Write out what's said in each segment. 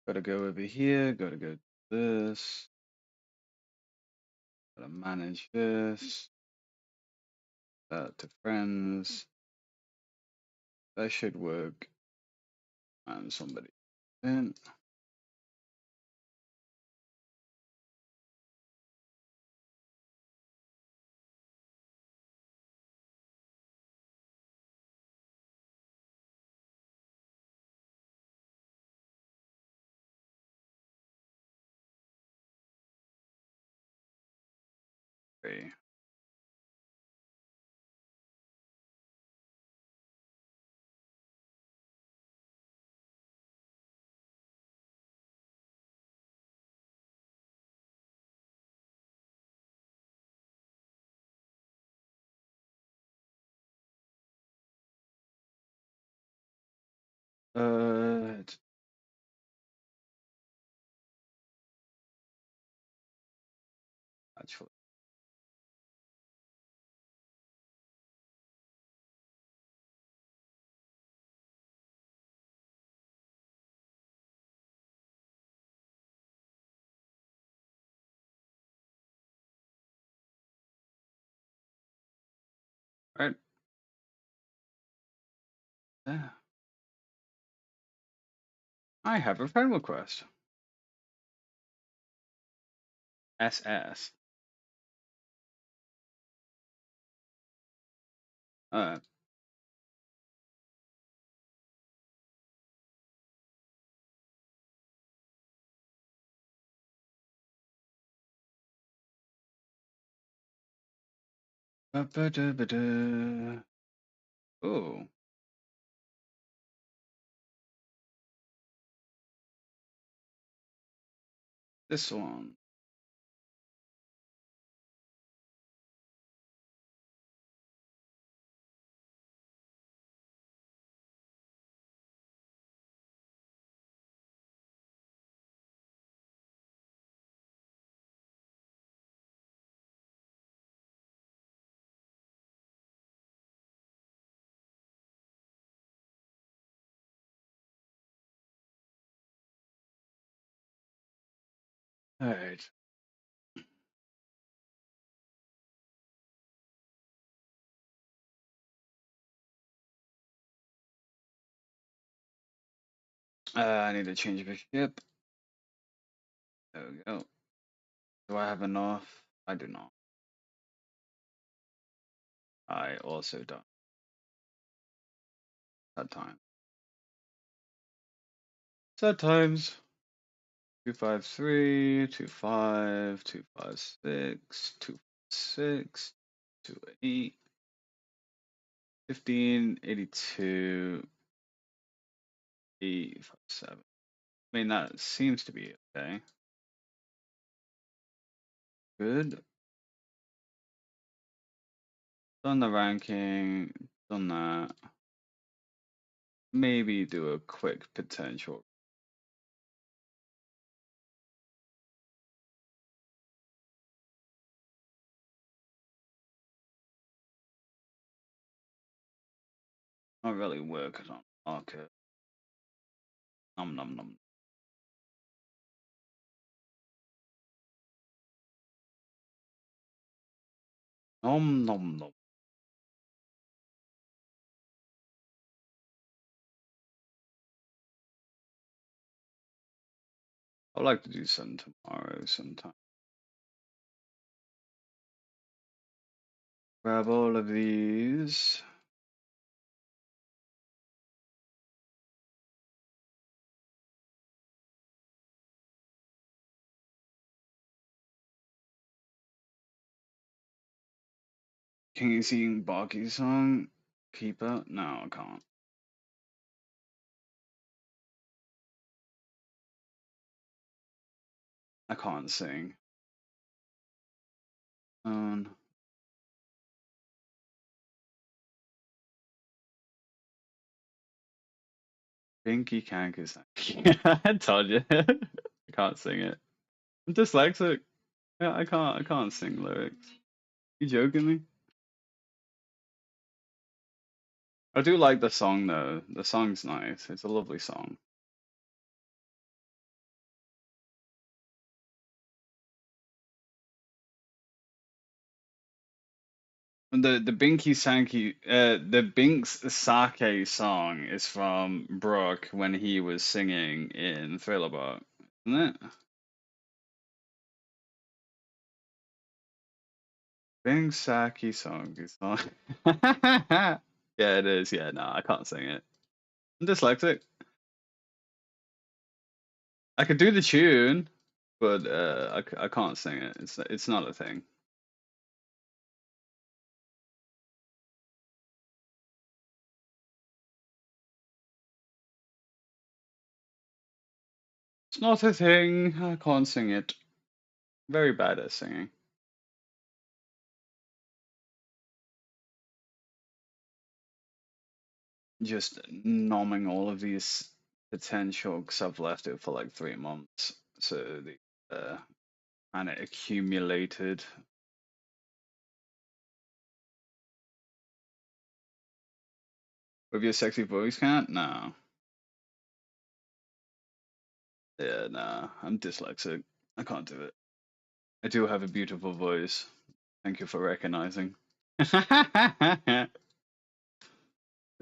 Gotta go over here, gotta go this, gotta manage this, to friends. That should work. And somebody in. Okay. Uh, actually, right. Yeah. I have a friend request. SS. Uh, ba-ba-da-ba-da. Oh, this one. Alright. I need to change the ship. There we go. Do I have enough? I do not. I also don't. Sad time. Sad times. 253, 25, 256, 256, 28, 15, 82, 857. I mean, that seems to be okay. Good. Done the ranking, done that. Maybe do a quick potential. Not really working on market. Num num num. Nom nom nom. I'd like to do some tomorrow sometime. Grab all of these. Can you sing Baki song? Keeper? No, I can't. I can't sing. Um, Binky Kankus. I told you. I can't sing it. I'm dyslexic. Yeah, I can't sing lyrics. You joking me? I do like the song though. The song's nice. It's a lovely song. And the Binky Sanky, the Binks Sake song is from Brooke when he was singing in Thriller Bark, isn't it? Bing Saki song is on. Yeah, it is. Yeah, no, I can't sing it. I'm dyslexic. I could do the tune, but I can't sing it. It's not a thing. It's not a thing. I can't sing it. Very bad at singing. Just numbing all of these potential because I've left it for like 3 months, so the kind of accumulated. With your sexy voice, can't? No. Yeah, no. I'm dyslexic. I can't do it. I do have a beautiful voice. Thank you for recognizing.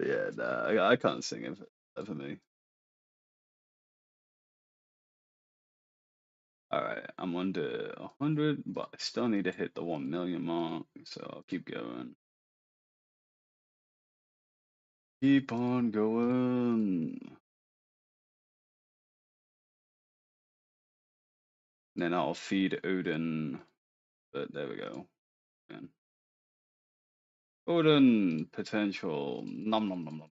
Yeah, no, I can't sing it for me. All right, I'm under 100, but I still need to hit the 1 million mark, so I'll keep going. Keep on going. And then I'll feed Odin, but there we go. And Odin potential. Nom nom nom nom.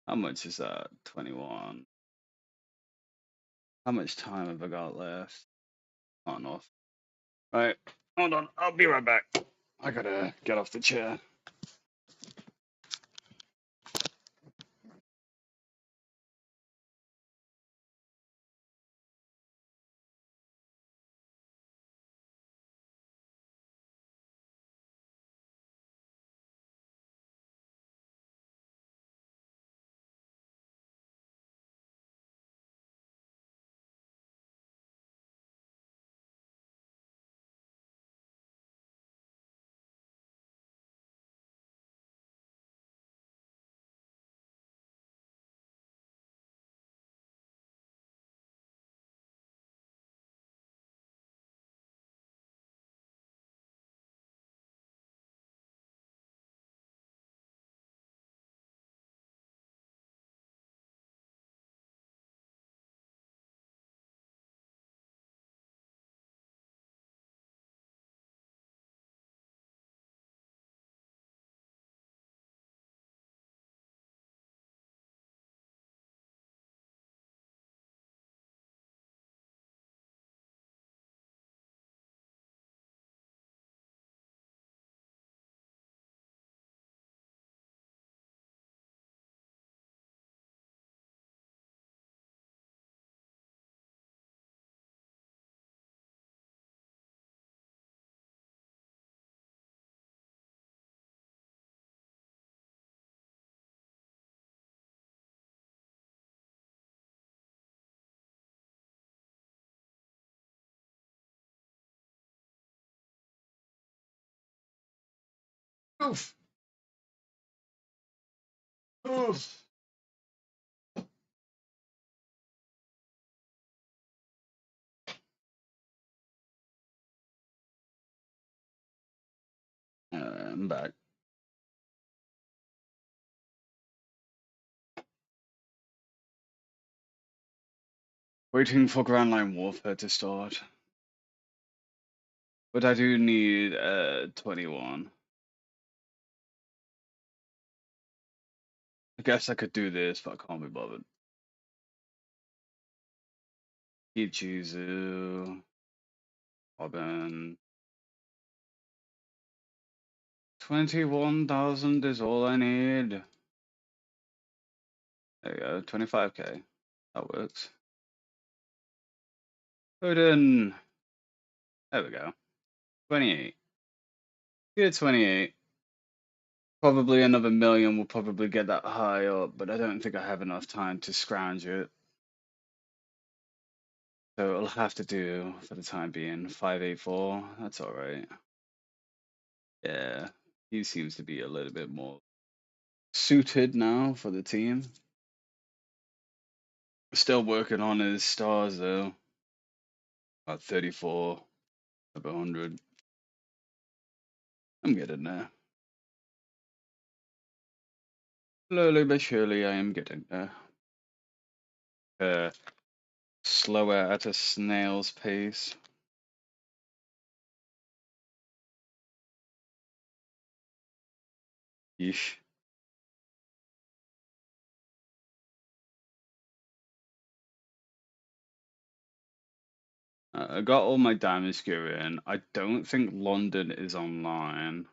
How much is that? 21. How much time have I got left? Not enough. Right, hold on. I'll be right back. I gotta get off the chair. Oof. Oof. I'm back. Waiting for Grand Line Warfare to start. But I do need 21. I guess I could do this, but I can't be bothered. Ichizu, Robin. 21,000 is all I need. There you go, 25k. That works. Odin. There we go. 28. Good 28. Probably another million will probably get that high up, but I don't think I have enough time to scrounge it. So I'll have to do, for the time being, 584. That's alright. Yeah, he seems to be a little bit more suited now for the team. Still working on his stars though. About 34 of 100. I'm getting there. Slowly but surely, I am getting there. Slower at a snail's pace. Yeesh. I got all my damage gear in. I don't think London is online.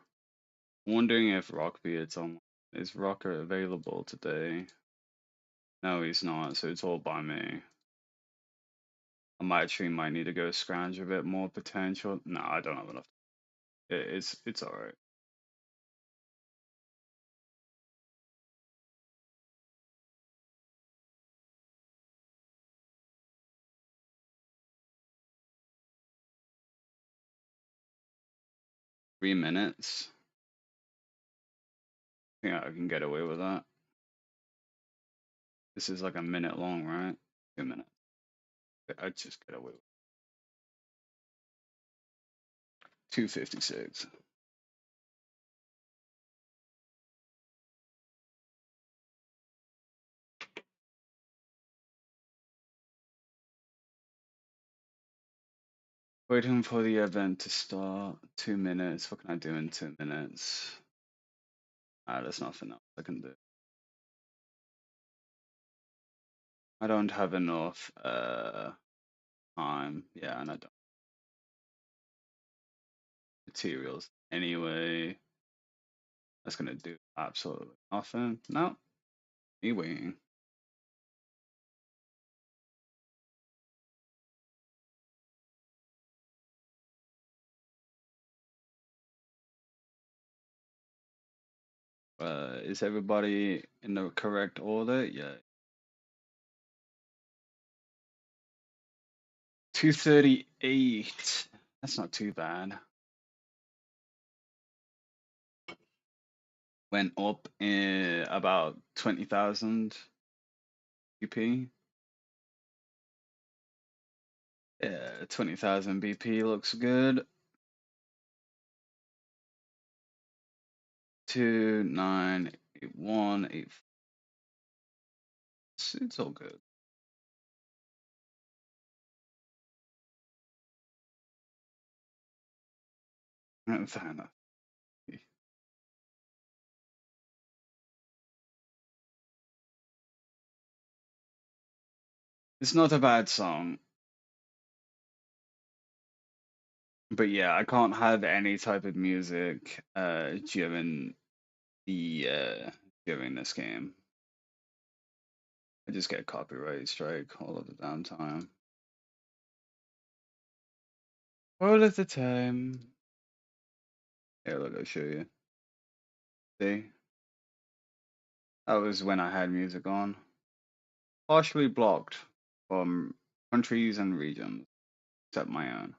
I'm wondering if Rockbeard's on. Is Rocker available today? No, he's not, so it's all by me. I might need to go scrounge a bit more potential. No, I don't have enough. It's alright. 3 minutes. I think I can get away with that. This is like a minute long, right? 2 minutes. I'd just get away with 256. Waiting for the event to start. 2 minutes. What can I do in 2 minutes? There's nothing else I can do. I don't have enough time. Yeah, and I don't materials anyway. That's gonna do absolutely nothing. No, me waiting. Is everybody in the correct order? Yeah. 238. That's not too bad. Went up in about 20,000 BP. Yeah, 20,000 BP looks good. 298184. It's all good. Fair enough. It's not a bad song, but yeah, I can't have any type of music the during this game. I just get a copyright strike all of the damn time. All of the time. Here, look, I'll show you. See? That was when I had music on. Partially blocked from countries and regions, except my own.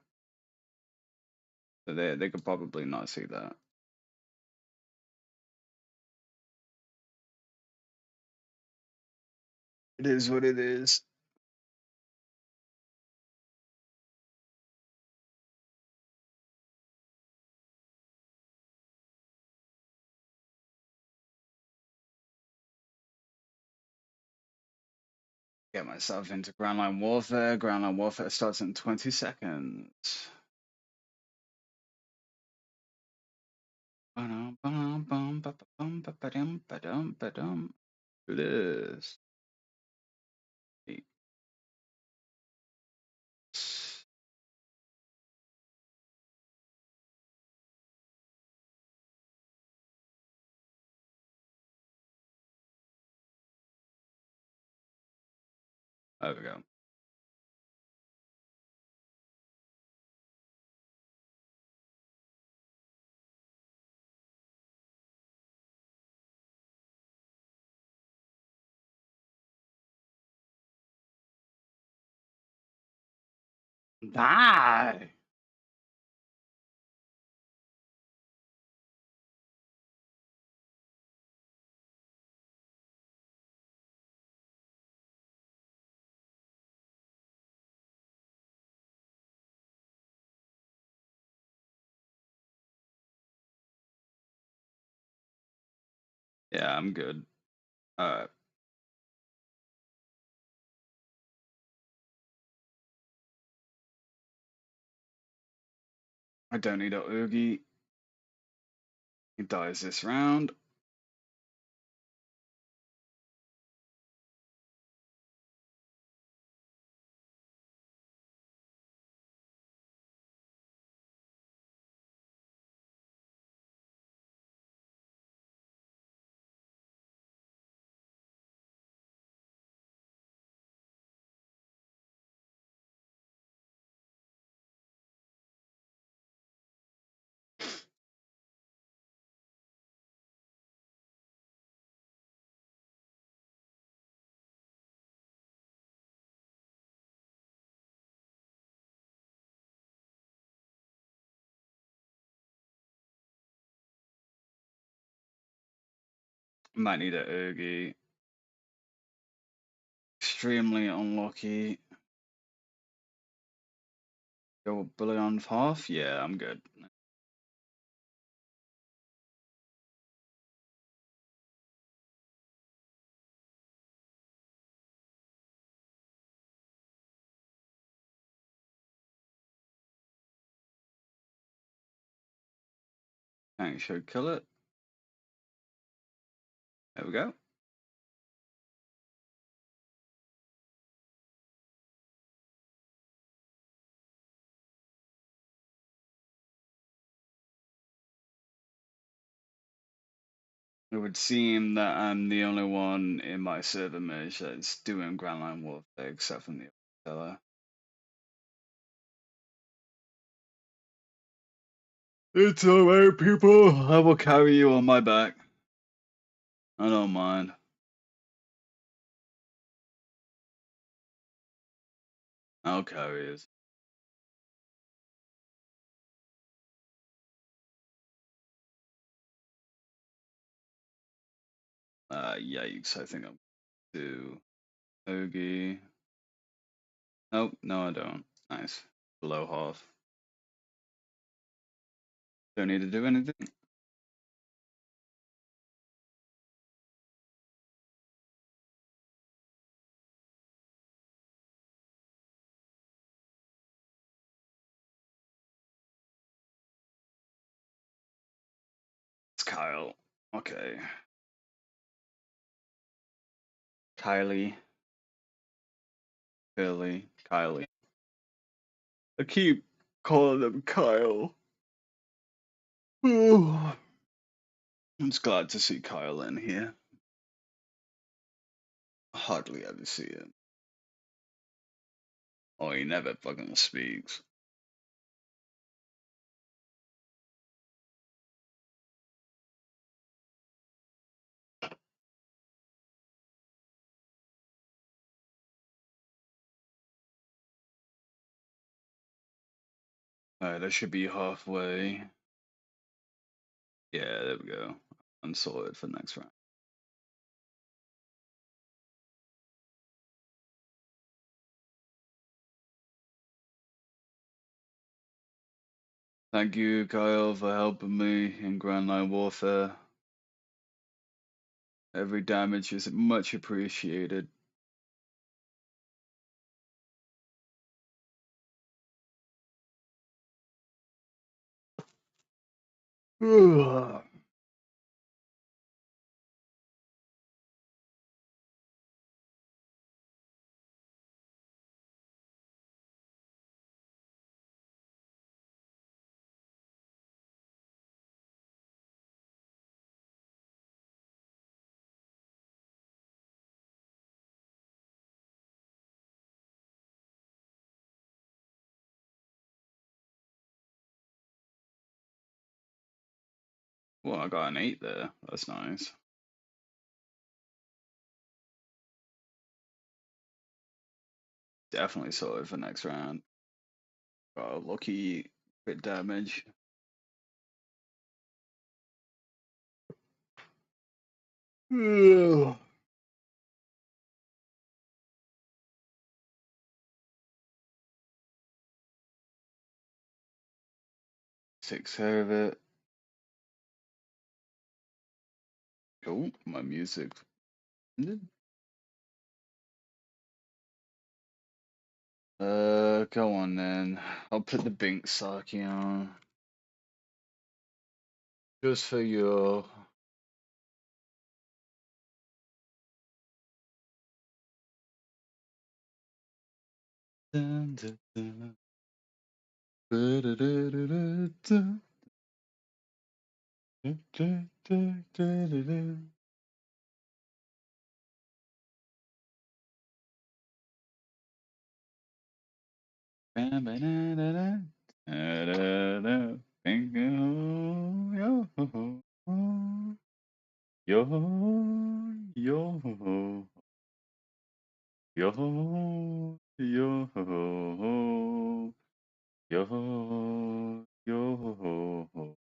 So they could probably not see that. It is what it is. Get myself into Grand Line Warfare. Grand Line Warfare starts in 20 seconds. It is. There we go. Die! Yeah, I'm good. Alright. I don't need a Oogie. He dies this round. Might need a Oogie. Extremely unlucky. Go bully on half? Yeah, I'm good. Tank should kill it. There we go. It would seem that I'm the only one in my server merge that's doing Grand Line Warfare except from the other. It's alright, people. I will carry you on my back. I don't mind. I'll carry it. Yikes, I think I'm do Ogie. Nope, no I don't. Nice. Below half. Don't need to do anything. It's Kyle. Okay. Kylie. Billy. Kylie. I keep calling him Kyle. I'm just glad to see Kyle in here. Hardly ever see him. Oh, he never fucking speaks. Alright, that should be halfway. Yeah, there we go. I'm sorted for next round. Thank you, Kyle, for helping me in Grand Line Warfare. Every damage is much appreciated. Well, I got an 8 there. That's nice. Definitely sorted for next round. Got a lucky bit damage. Ugh. Takes care of it. Oh, my music ended. Go on then. I'll put the Bink Saki on. Just for your. Dun, dun, dun. Ba-da-da-da-da-da. Da-da-da-da-da-da. Ba-ba-da-da-da. Da-da-da. Bingo. Yo-ho-ho. Yo-ho. Yo-ho-ho. Yo-ho. Yo-ho-ho. Yo-ho. Yo-ho-ho.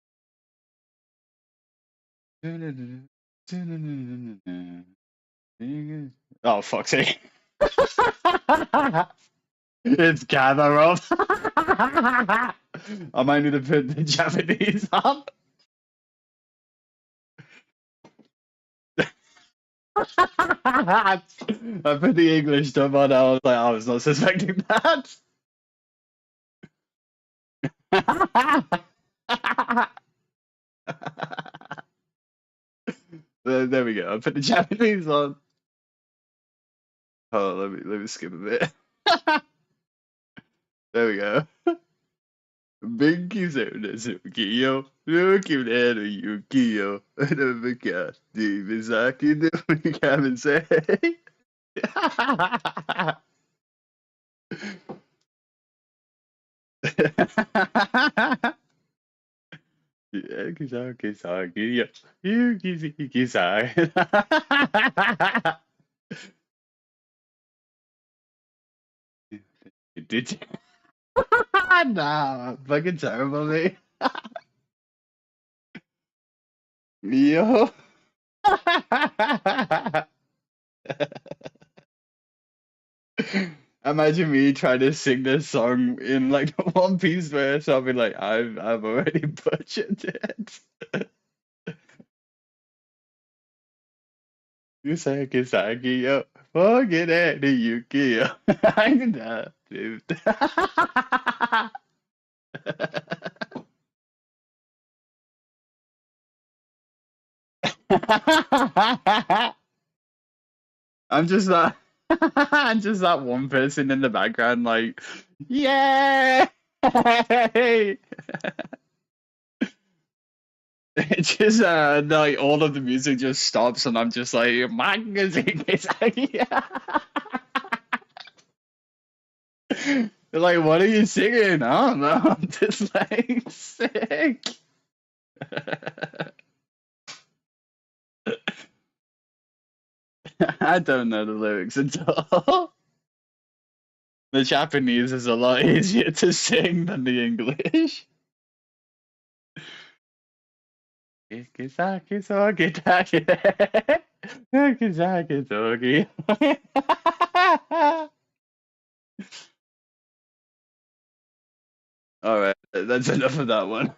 Oh, fuck's sake. It's gather up. I might need to put the Japanese on. I put the English dub on. I was like, I was not suspecting that. There we go. I put the Japanese on. Oh, let me skip a bit. There we go. Binky Sukiyo, Yuki Yukiyo, Nabika, Divizaki, Kevin say. Yuki Saki, Yuki Saki. Did you? Nah, fucking terrible, mate. Yo. Imagine me trying to sing this song in like One Piece verse. I'll be like, I've already butchered it. Usagi Sagi yo, forget it, Yuki yo. I know, dude. I'm just that. I'm just that one person in the background, like, yeah. It just like all of the music just stops, and I'm just like, magazine is They're like, what are you singing? I don't know. I'm just like sick. I don't know the lyrics at all. The Japanese is a lot easier to sing than the English. Ikizaki sogi take. Ikizaki sogi. All right, that's enough of that one.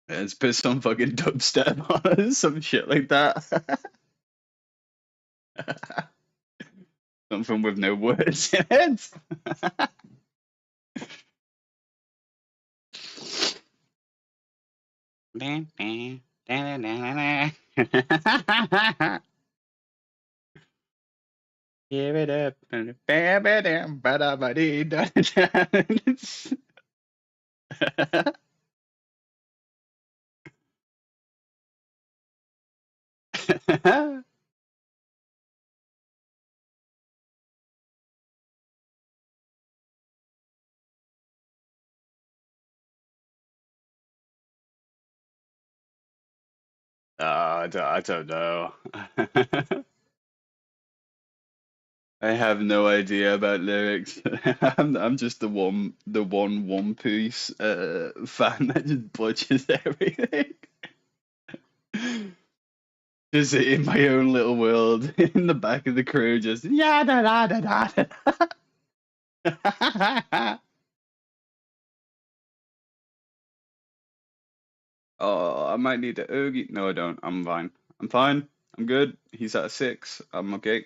Let's put some fucking dubstep on it, some shit like that. Something with no words in it. Give it up. I don't know. I have no idea about lyrics. I'm just the One Piece fan that just butchers everything. Just in my own little world, in the back of the crew, just yeah da da da da. Oh, I might need a Oogie. No, I don't. I'm fine. I'm fine. I'm good. He's at 6. I'm okay.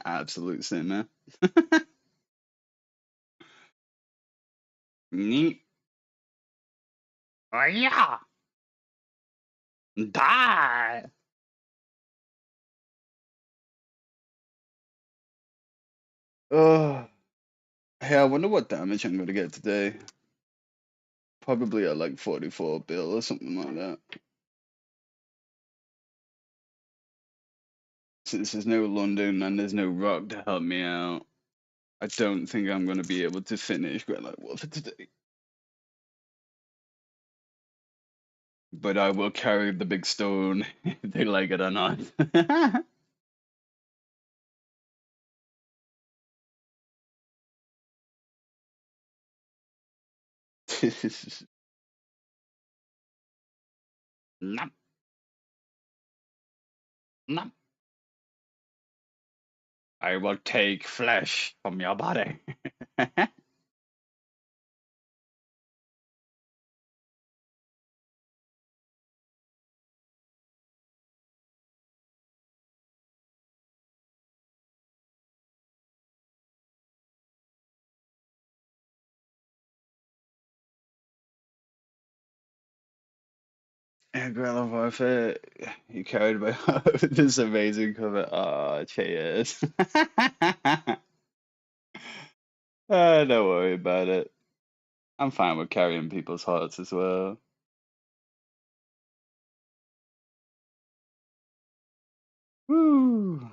Absolute sinner. Neat. Oh yeah. Die. Oh, hey, I wonder what damage I'm gonna get today. Probably at like 44 bill or something like that. Since there's no London and there's no Rock to help me out, I don't think I'm gonna be able to finish Great Like War for today. But I will carry the big stone if they like it or not. Nom, nom. I will take flesh from your body. Yeah, Guerrilla Warfare, you carried my heart with this amazing cover. Oh, cheers. Don't worry about it. I'm fine with carrying people's hearts as well. Woo!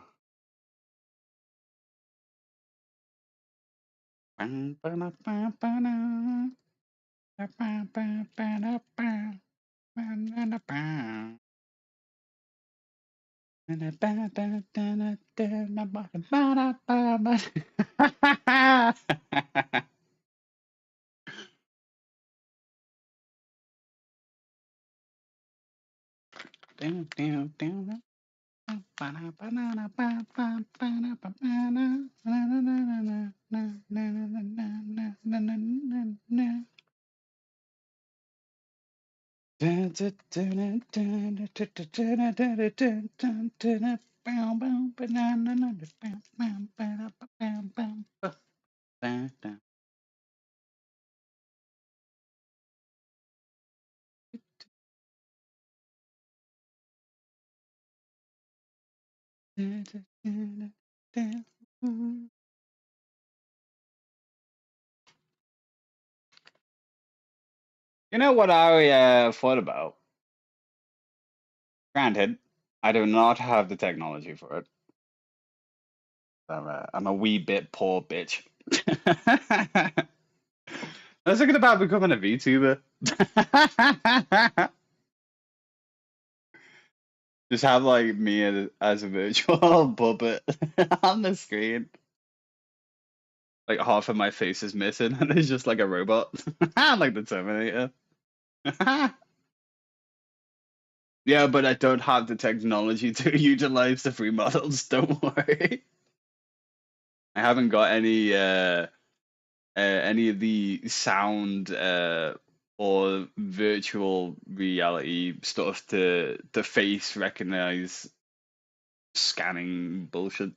You know what I thought about? Granted, I do not have the technology for it. I'm a wee bit poor bitch. I was thinking about becoming a VTuber. Just have like me as a virtual puppet on the screen. Like half of my face is missing and it's just like a robot. Like the Terminator. Yeah, but I don't have the technology to utilize the free models, don't worry. I haven't got any of the sound or virtual reality stuff to face recognize scanning bullshit.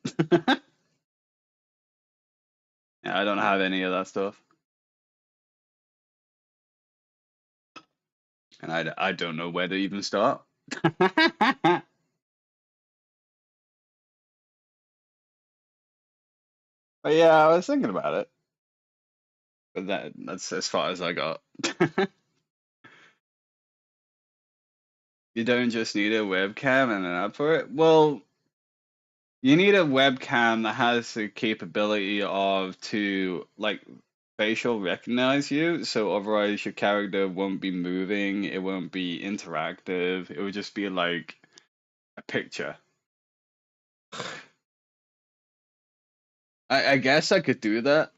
Yeah, I don't have any of that stuff, and I don't know where to even start. But yeah, I was thinking about it, but that's as far as I got. You don't just need a webcam and an app for it. Well, you need a webcam that has the capability of to like facial recognize you, so otherwise your character won't be moving, it won't be interactive, it would just be like a picture. I guess I could do that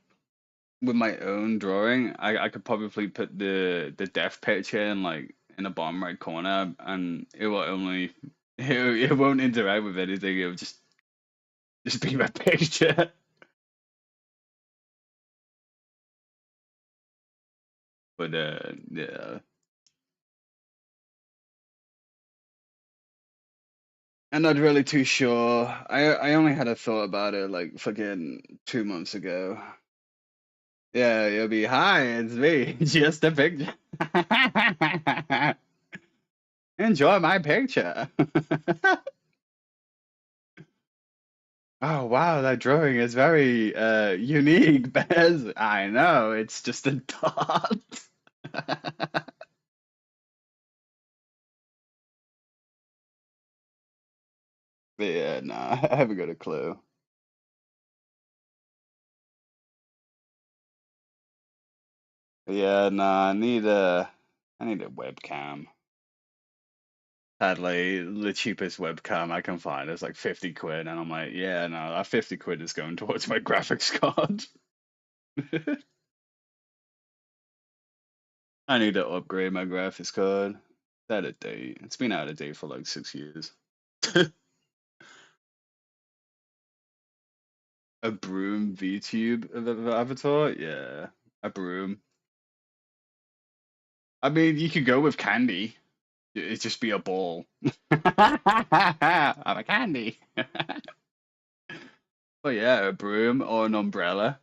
with my own drawing. I could probably put the death picture in like in the bottom right corner, and it will only it won't interact with anything. It will just be my picture. But yeah, I'm not really too sure. I only had a thought about it like fucking 2 months ago. Yeah, you'll be hi, it's me, just a picture. Enjoy my picture. Oh wow, that drawing is very unique, Bez. I know, it's just a dot. But yeah, nah, I haven't got a clue. But yeah, nah, I need a webcam. Sadly, the cheapest webcam I can find is like 50 quid, and I'm like, yeah, no, that 50 quid is going towards my graphics card. I need to upgrade my graphics card. It's out of date. It's been out of date for like 6 years. A broom VTube avatar? Yeah, a broom. I mean, you could go with candy. It'd just be a ball. I'm a candy. But yeah, a broom or an umbrella.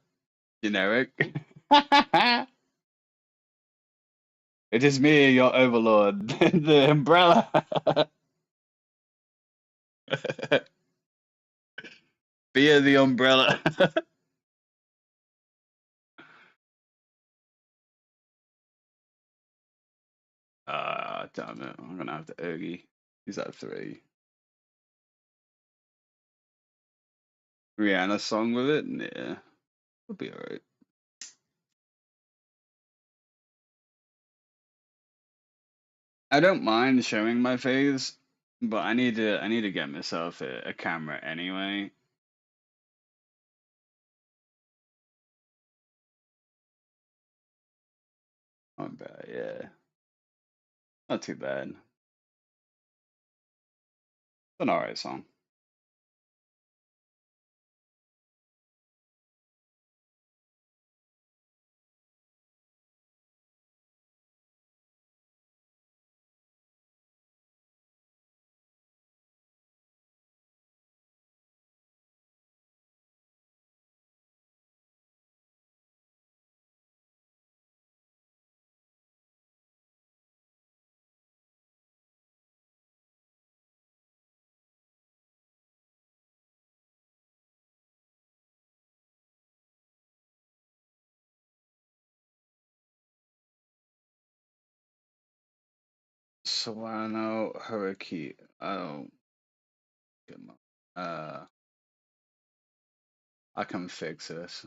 Generic. It is me, your overlord, the umbrella. Fear the umbrella. Ah, damn it. I'm gonna have to Ergy. He's at 3. Rihanna song with it? Yeah, it'll be alright. I don't mind showing my face, but I need to get myself a camera anyway. Not bad, yeah. Not too bad. It's an alright song. Solano Hurricane. Oh, good mo- I can fix this.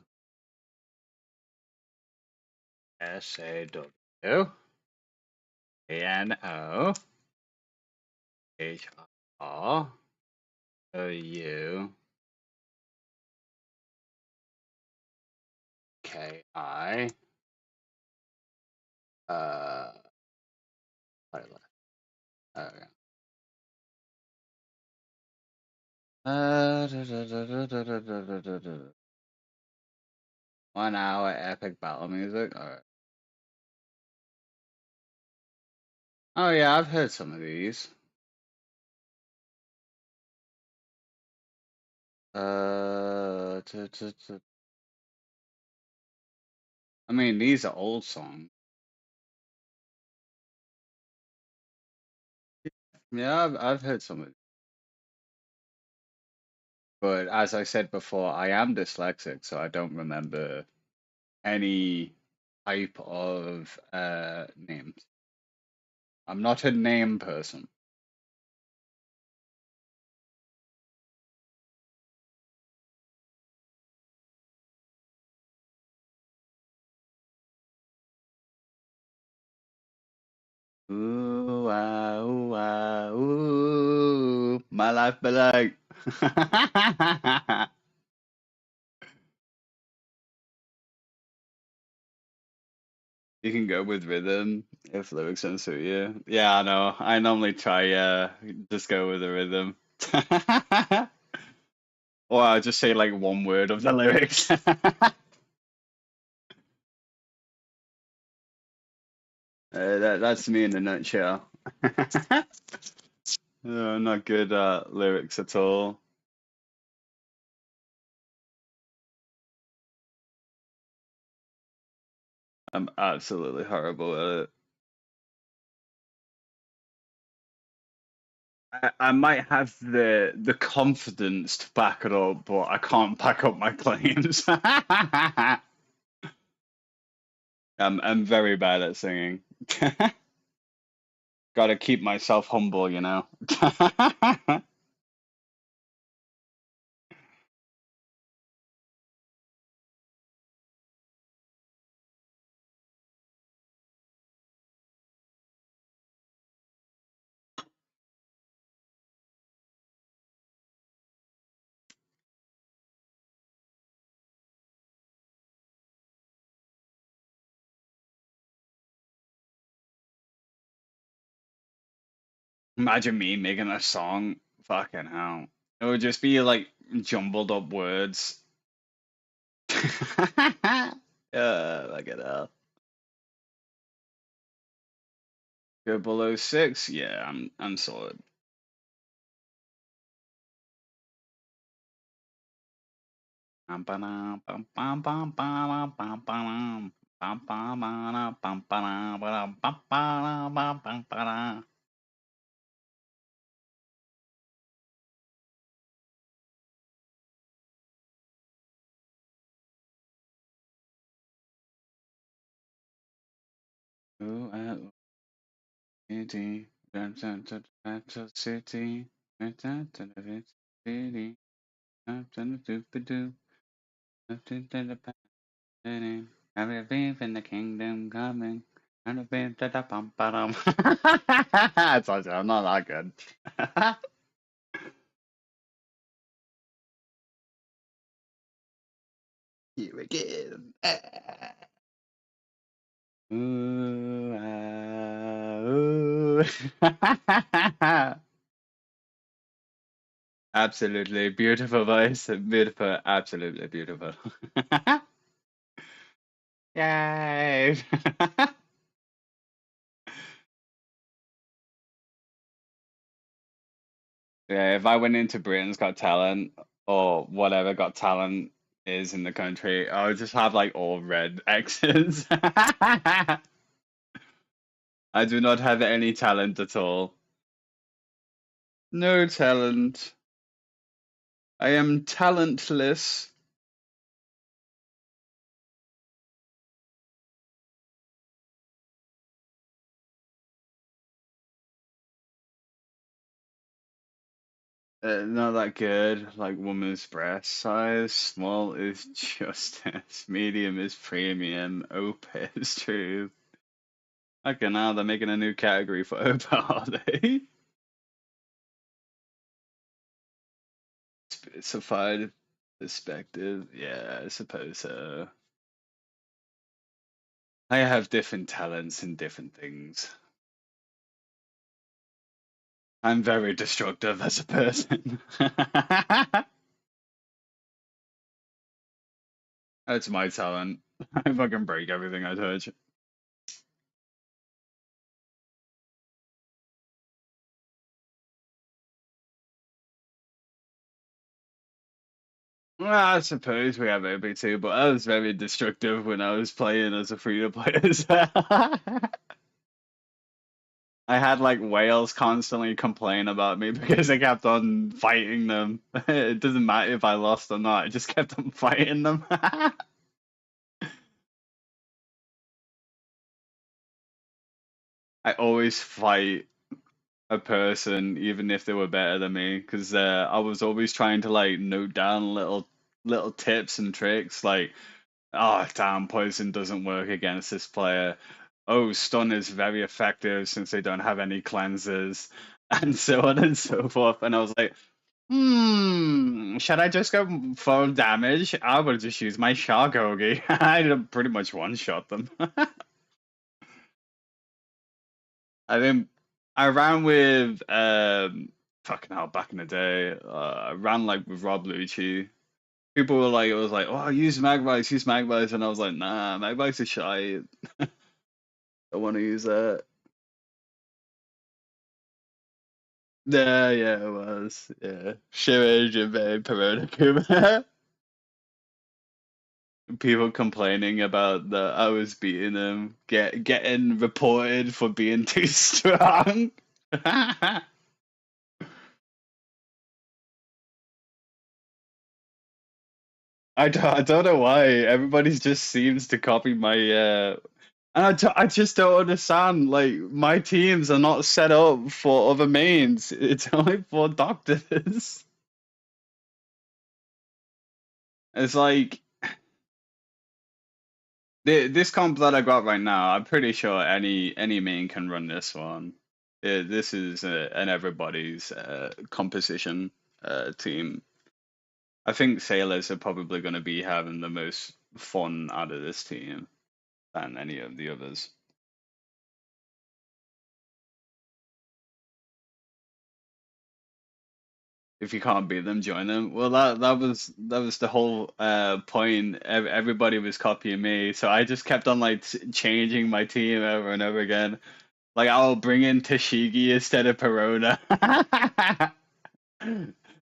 SAWNOHROUKI. Pilot. Okay. 1 hour epic battle music. All right. Oh yeah, I've heard some of these. I mean, these are old songs. Yeah, I've heard some of it. But as I said before, I am dyslexic, so I don't remember any type of names. I'm not a name person. ooh, ah, ooh, my life be like. You can go with rhythm if lyrics don't suit you. Yeah, I know. I normally try, just go with the rhythm. Or I'll just say like one word of the lyrics. That's me in a nutshell. Not good at lyrics at all. I'm absolutely horrible at it. I might have the confidence to back it up, but I can't back up my claims. I'm very bad at singing. Gotta keep myself humble, you know. Imagine me making a song. Fucking hell. It would just be like jumbled up words. Look at that. Go below six? Yeah, I'm solid. Pam, pam, pam, pam, pam, pam, pam, pam, pam, pam, pam, pam, pam, pam, pam, pam, pam, pam. Ooh, city, city, city, have a faith in the kingdom coming. And a faith that a pum pum. That's awesome. I'm not that good. Here again. Ooh, ooh. Absolutely beautiful voice. Beautiful. Absolutely beautiful. Yay. Yeah, if I went into Britain's Got Talent or whatever Got Talent is in the country, I would just have like all red X's. I do not have any talent at all. No talent. I am talentless. Not that good. Like woman's breast size. Small is justice. Medium is premium. OP is truth. Okay, now they're making a new category for OP, are they? Specified perspective. Yeah, I suppose so. I have different talents in different things. I'm very destructive as a person. That's my talent. I fucking break everything I touch. Well, I suppose we have OP2, but I was very destructive when I was playing as a free-to-play as well. I had like whales constantly complain about me because I kept on fighting them. It doesn't matter if I lost or not, I just kept on fighting them. I always fight a person, even if they were better than me, because I was always trying to like note down little tips and tricks, like, oh damn, poison doesn't work against this player. oh, stun is very effective since they don't have any cleanses, and so on and so forth. And I was like, should I just go full damage? I will just use my Shark Ogi. I pretty much one-shot them. I think I ran with fucking hell back in the day. I ran like with Rob Lucci. People were like, it was like, oh, use Magpies, and I was like, nah, Magpies are shy. I want to use that. Yeah, yeah, it was. Yeah. Shimmer, Jinbei, Perona, Kuma. People complaining about that I was beating them, getting reported for being too strong. I don't know why. Everybody just seems to copy my and I just don't understand. Like my teams are not set up for other mains. It's only for doctors. It's like this comp that I got right now. I'm pretty sure any main can run this one. This is an everybody's composition team. I think sailors are probably going to be having the most fun out of this team than any of the others. If you can't beat them, join them. Well, that was the whole point. Everybody was copying me, so I just kept on like changing my team over and over again. Like I'll bring in Tashigi instead of Perona.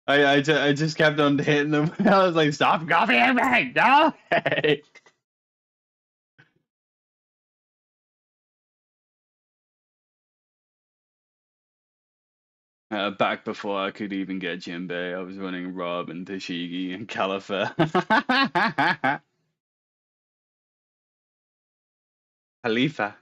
I just kept on hitting them. I was like, stop copying me! No! Back before I could even get Jinbei, I was running Rob and Tashigi and Califer. Khalifa.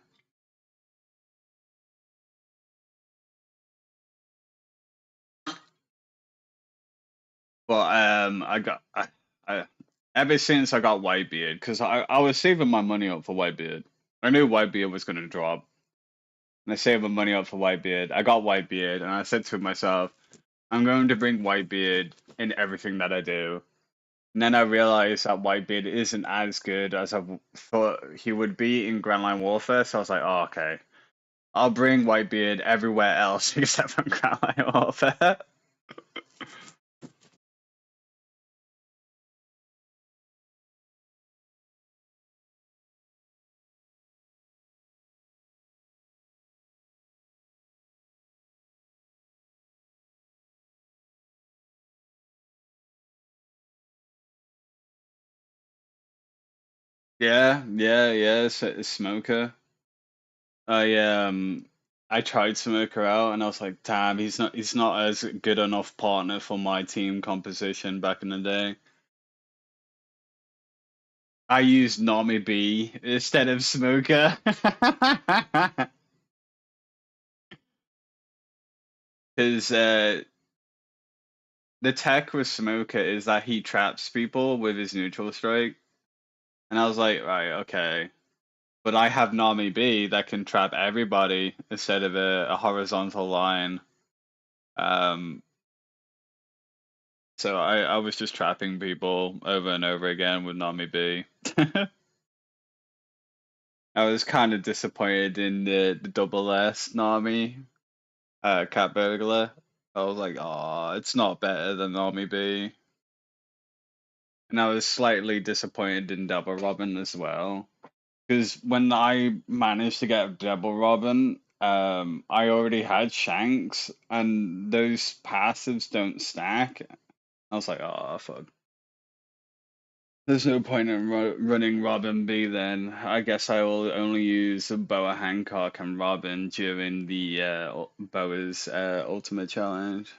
But I ever since I got Whitebeard, because I was saving my money up for Whitebeard. I knew Whitebeard was going to drop, and I saved my money up for Whitebeard. I got Whitebeard, and I said to myself, I'm going to bring Whitebeard in everything that I do. And then I realized that Whitebeard isn't as good as I thought he would be in Grand Line Warfare. So I was like, oh, okay. I'll bring Whitebeard everywhere else except for Grand Line Warfare. Yeah, yeah, yeah. Smoker. I I tried Smoker out and I was like, damn, he's not as good enough partner for my team composition back in the day. I used Nami B instead of Smoker. Because the tech with Smoker is that he traps people with his neutral strike. And I was like, right, okay. But I have Nami B that can trap everybody instead of a horizontal line. Um, so I was just trapping people over and over again with Nami B. I was kind of disappointed in the double S Nami, Cat Burglar. I was like, oh, it's not better than Nami B. And I was slightly disappointed in Double Robin as well. Because when I managed to get Double Robin, I already had Shanks, and those passives don't stack. I was like, oh, fuck. There's no point in running Robin B then. I guess I will only use Boa Hancock and Robin during the Boa's Ultimate Challenge.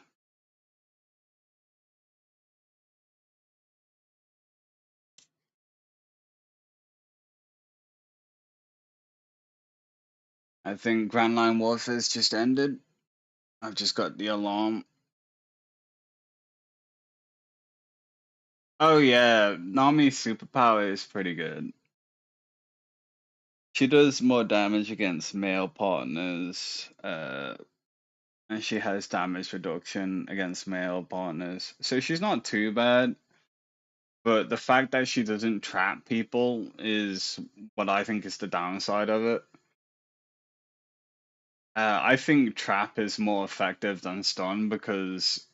I think Grand Line Warfare's just ended. I've just got the alarm. Oh yeah, Nami's superpower is pretty good. She does more damage against male partners, and she has damage reduction against male partners. So she's not too bad, but the fact that she doesn't trap people is what I think is the downside of it. I think trap is more effective than stun because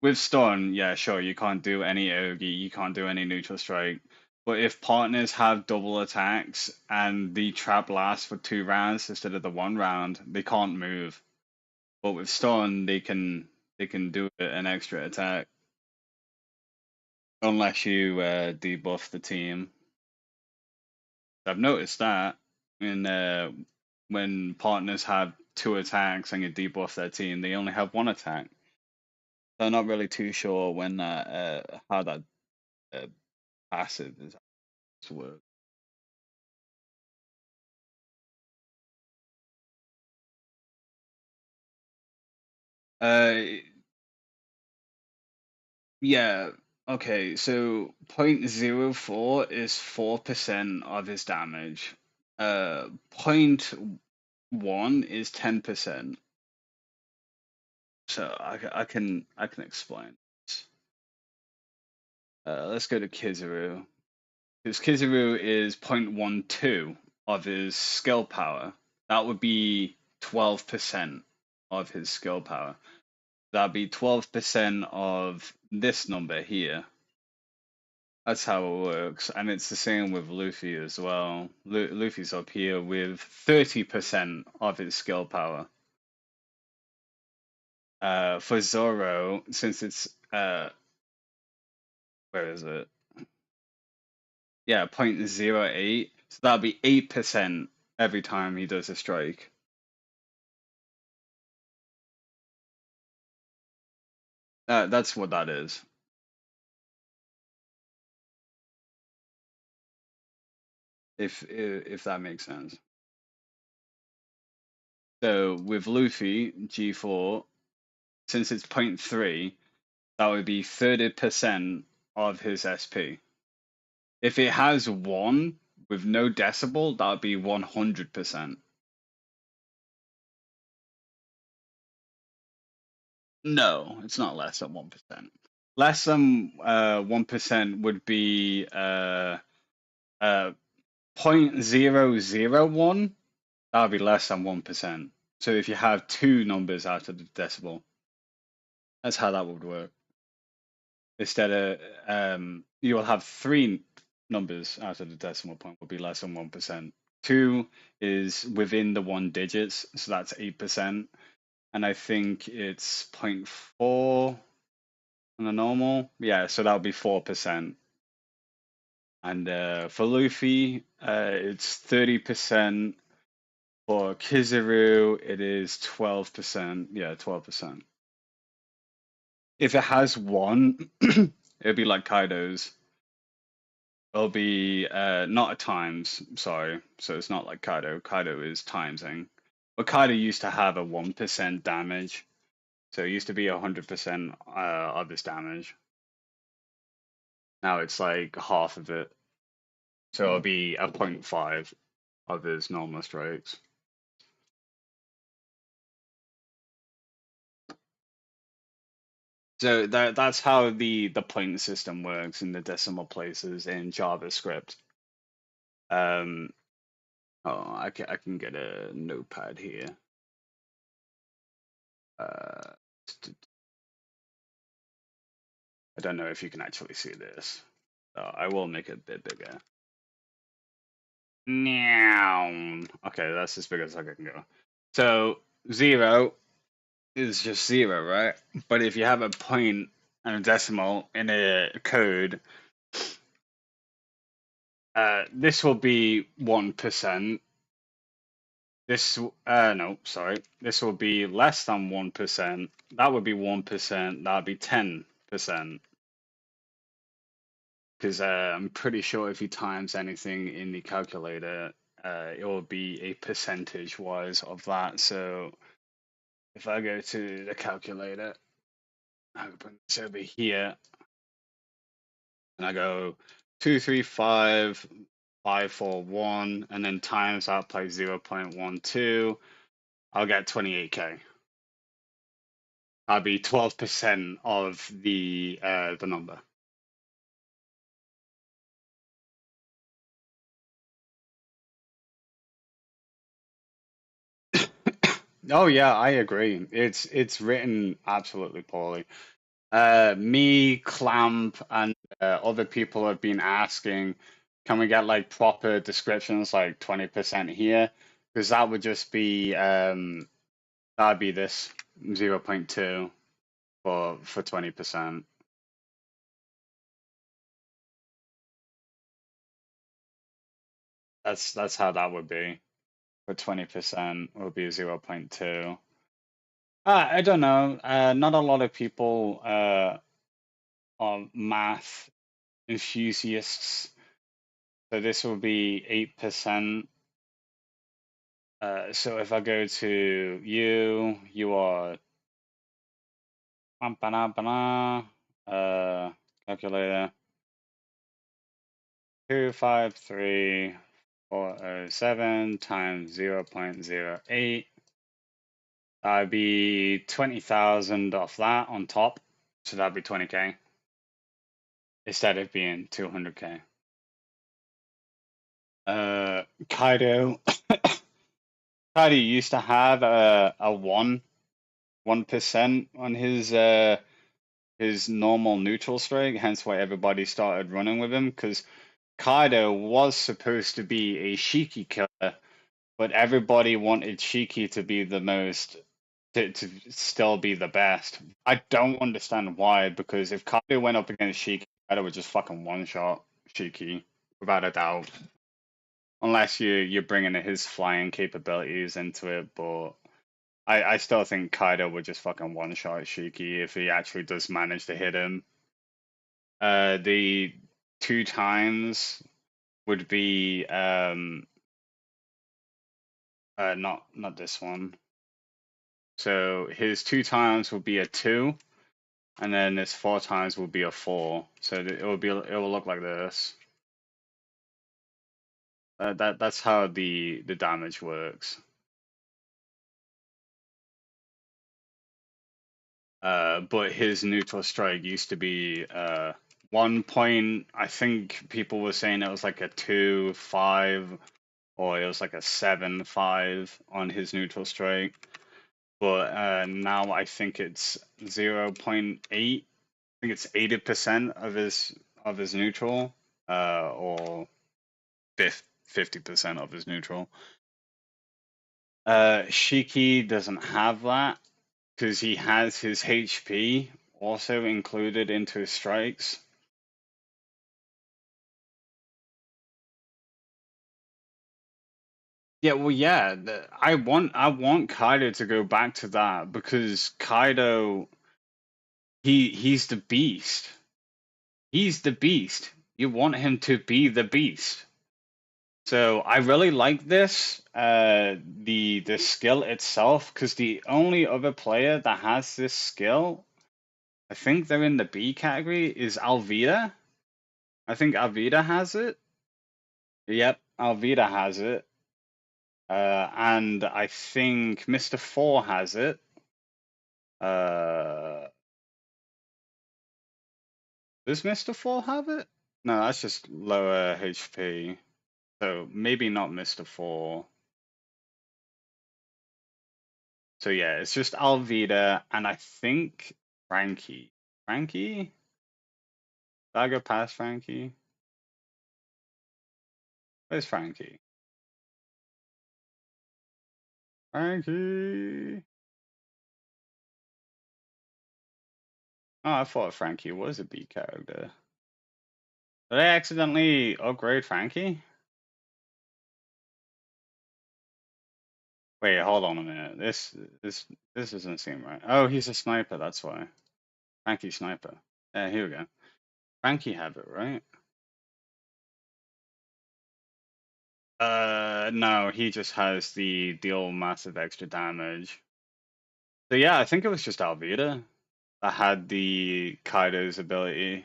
with stun, yeah, sure, you can't do any Ogi, you can't do any neutral strike. But if partners have double attacks and the trap lasts for 2 rounds instead of the 1 round, they can't move. But with stun, they can do an extra attack unless you debuff the team. I've noticed that in when partners have 2 attacks and you debuff their team, they only have 1 attack. So I'm not really too sure when that how that uh, passive is to work. Uh, yeah. Okay, so 0.04 is 4% of his damage. Point 1 is 10%. So I can explain. Let's go to Kizaru. Because Kizaru is 0.12 of his skill power. That would be 12% of his skill power. That'd be 12% of this number here. That's how it works. And it's the same with Luffy as well. Luffy's up here with 30% of his skill power. For Zoro, since it's where is it? Yeah, 0.08. So that'll be 8% every time he does a strike. That's what that is. If that makes sense. So with Luffy G4, since it's zero point 0.3, that would be 30% of his SP. If it has 1 with no decibel, that would be 100%. No, it's not less than 1%. Less than 1% would be 0.001. That would be less than 1%. So if you have 2 numbers after the decibel, that's how that would work. Instead of you will have 3 numbers after the decimal point will be less than 1%. 2 is within the 1 digits, so that's 8%. And I think it's 0.4 on the normal. Yeah, so that would be 4%. And for Luffy, it's 30%. For Kizaru, it is 12%. Yeah, 12%. If it has 1, it'll be like Kaido's. It'll be not a times, sorry. So it's not like Kaido. Kaido is timesing. But Kaido used to have a 1% damage. So it used to be 100% of his damage. Now it's like half of it. So it'll be a 0.5 of his normal strikes. So that's how the point system works in the decimal places in JavaScript. Um, I can get a notepad here. Uh, I don't know if you can actually see this. I will make it a bit bigger. Meow. Okay, that's as big as I can go. So 0 is just 0, right? But if you have a point and a decimal in a code, this will be 1%. This, no, sorry. This will be less than 1%. That would be 1%. That would be 10%. Because I'm pretty sure if you times anything in the calculator, it will be a percentage wise of that. So if I go to the calculator, I open this over here, and I go 235 541, and then times that by 0.12, I'll get 28k. That'd be 12% of the number. Oh yeah, I agree. It's written absolutely poorly. Me, Clamp, and other people have been asking, can we get like proper descriptions, like 20% here? Because that would just be that'd be this 0.2 for 20%. That's how that would be. For 20% would be 0.2. I don't know. Not a lot of people are math enthusiasts. So this will be 8%. So if I go to you, you are calculator 253407 times 0.08. That'd be 20,000 off that on top. So that'd be 20k instead of being 200k. Kaido Kaido used to have a 1% on his normal neutral strike, hence why everybody started running with him, because Kaido was supposed to be a Shiki killer, but everybody wanted Shiki to be the most, to still be the best. I don't understand why, because if Kaido went up against Shiki, Kaido would just fucking one-shot Shiki, without a doubt. Unless you're bringing his flying capabilities into it, but I still think Kaido would just fucking one-shot Shiki if he actually does manage to hit him. The two times would be not this one. So his two times will be a 2, and then his 4 times will be a 4. So it will look like this. That's how the damage works. But his neutral strike used to be 1 point. I think people were saying it was like a 2-5, or it was like a 7-5 on his neutral strike. But now I think it's 0.8. I think it's 80% of his neutral, or 50% of his neutral. Shiki doesn't have that because he has his HP also included into his strikes. Yeah, well, yeah, I want Kaido to go back to that because Kaido, he's the beast. He's the beast. You want him to be the beast. So I really like this, the skill itself, because the only other player that has this skill, I think they're in the B category, is Alvida. I think Alvida has it. Yep, Alvida has it. And I think Mr. Four has it. Uh, does Mr. Four have it? No, that's just lower HP. So maybe not Mr. Four. So yeah, it's just Alvida, and I think Frankie. Frankie? Did I go past Frankie? Where's Frankie? Frankie! Oh, I thought Frankie was a B character. Did I accidentally upgrade Frankie? Wait, hold on a minute. This doesn't seem right. Oh, he's a sniper, that's why. Frankie sniper. Yeah, here we go. Frankie have it, right? No, he just has the deal massive extra damage. So yeah, I think it was just Alvida that had the Kaido's ability.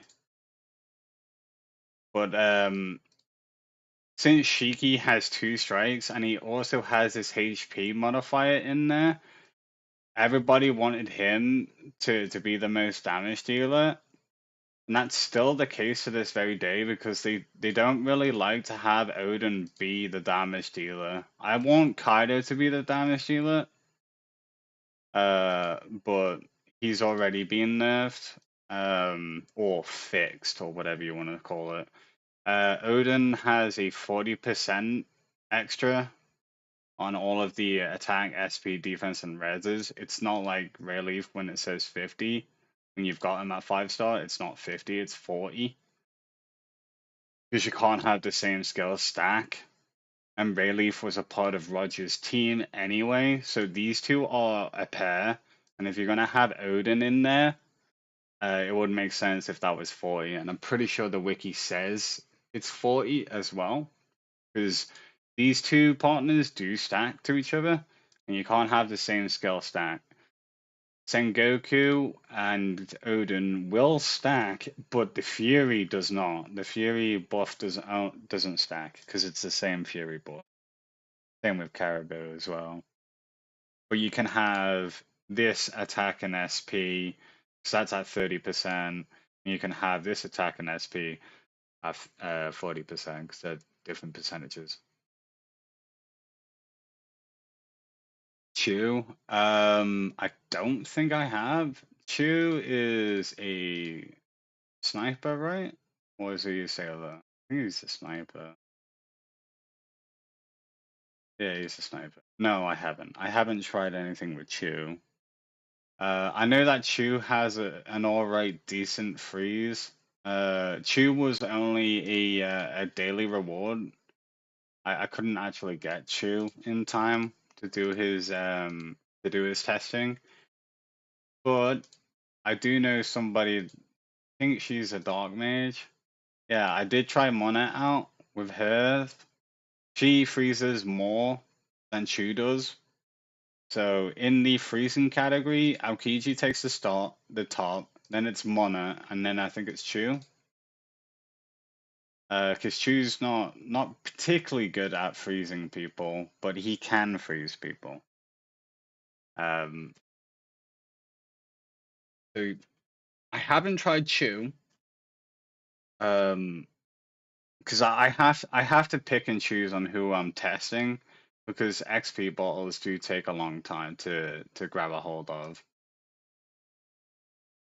But since Shiki has two strikes and he also has this HP modifier in there, everybody wanted him to be the most damage dealer. And that's still the case to this very day because they don't really like to have Odin be the damage dealer. I want Kaido to be the damage dealer, but he's already been nerfed, or fixed, or whatever you want to call it. Odin has a 40% extra on all of the attack, SP, defense, and reses. It's not like Relief when it says 50. When you've got him at 5-star, it's not 50, it's 40. Because you can't have the same skill stack. And Relief was a part of Roger's team anyway, so these two are a pair. And if you're gonna have Odin in there, it would make sense if that was 40. And I'm pretty sure the wiki says it's 40 as well, because these two partners do stack to each other, and you can't have the same skill stack. Sengoku and Odin will stack, but the Fury does not. The Fury buff doesn't stack because it's the same Fury buff. Same with Caribou as well. But you can have this attack and SP, so that's at 30%. And you can have this attack and SP at 40% because they're different percentages. Chew. I don't think I have. Chew is a sniper, right? Or is he a sailor? I think he's a sniper. Yeah, he's a sniper. No, I haven't. I haven't tried anything with Chew. I know that Chew has an alright decent freeze. Chew was only a daily reward. I couldn't actually get Chew in time to do his testing. But I do know somebody, I think she's a dark mage. Yeah, I did try Monet out with her. She freezes more than Chew does. So in the freezing category, Aokiji takes the top, then it's Monet, and then I think it's Chew. Because Chew's not particularly good at freezing people, but he can freeze people. So I haven't tried Chew. Because I have to pick and choose on who I'm testing, because XP bottles do take a long time to grab a hold of.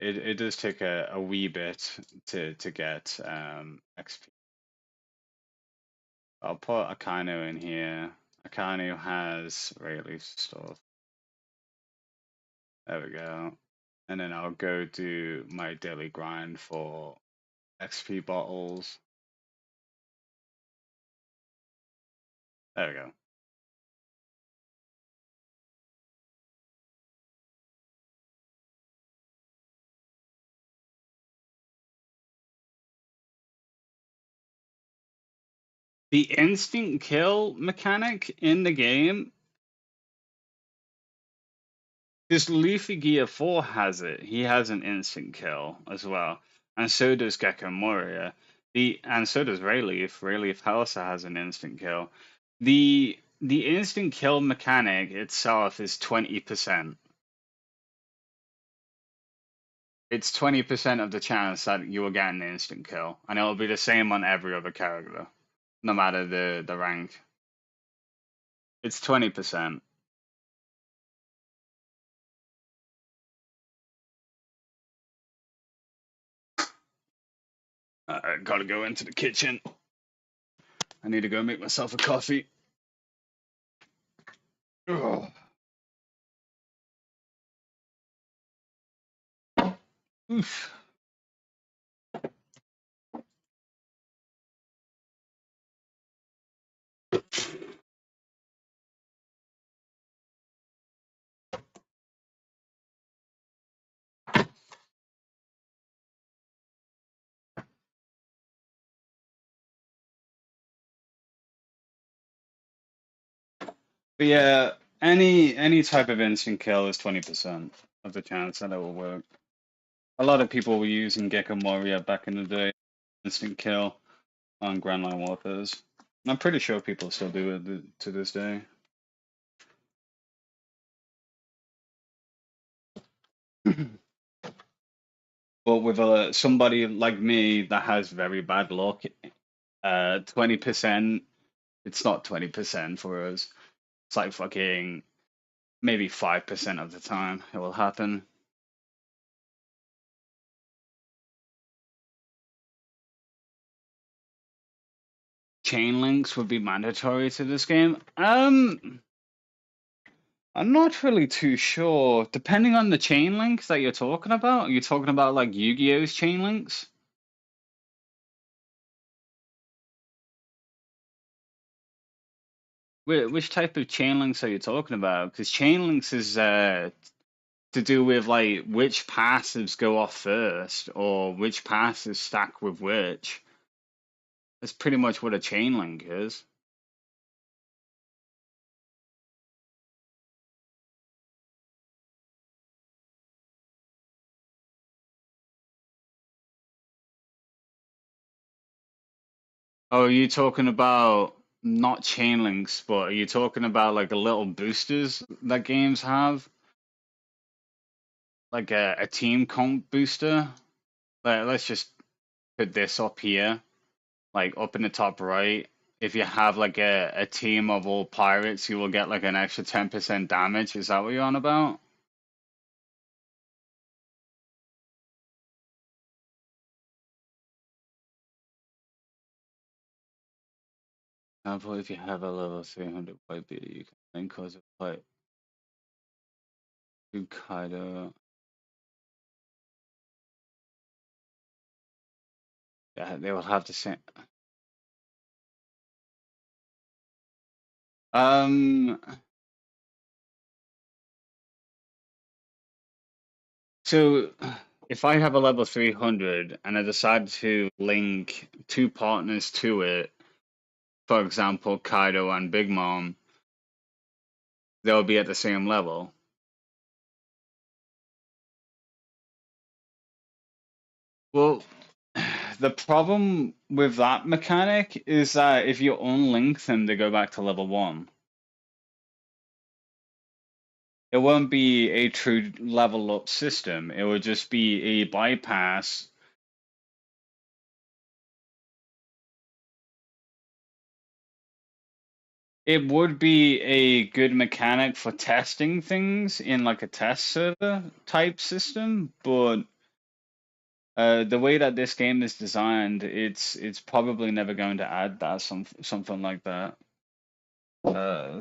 It does take a wee bit to get XP. I'll put Akano in here. Akano has relief stuff. There we go. And then I'll go do my daily grind for XP bottles. There we go. The instant kill mechanic in the game, this Luffy Gear 4 has it. He has an instant kill as well. And so does Gecko Moria. And so does Rayleaf. Rayleaf also has an instant kill. The instant kill mechanic itself is 20%. It's 20% of the chance that you will get an instant kill. And it'll be the same on every other character, no matter the rank. It's 20%. I gotta go into the kitchen. I need to go make myself a coffee. Ugh. Oof. But yeah, any type of instant kill is 20% of the chance that it will work. A lot of people were using Gecko Moria back in the day, instant kill on Grand Line Warfares. I'm pretty sure people still do it to this day. But with somebody like me that has very bad luck, 20%, it's not 20% for us. It's like fucking maybe 5% of the time it will happen. Chain links would be mandatory to this game. I'm not really too sure. Depending on the chain links that you're talking about, are you talking about like Yu-Gi-Oh's chain links? Which type of chain links are you talking about? Because chain links is to do with like which passives go off first or which passives stack with which. That's pretty much what a chain link is. Oh, are you talking about not chain links, but are you talking about like the little boosters that games have? Like a team comp booster? Let's just put this up here, like up in the top right. If you have like a team of all pirates, you will get like an extra 10% damage. Is that what you're on about? Example, if you have a level 300 white beater, you can then cause a fight to Kaido. Yeah, they will have the same. Um, so if I have a level 300 and I decide to link two partners to it, for example, Kaido and Big Mom, they'll be at the same level. Well, the problem with that mechanic is that if you unlink them, they go back to level one. It won't be a true level up system. It would just be a bypass. It would be a good mechanic for testing things in like a test server type system, but the way that this game is designed, it's probably never going to add that something like that.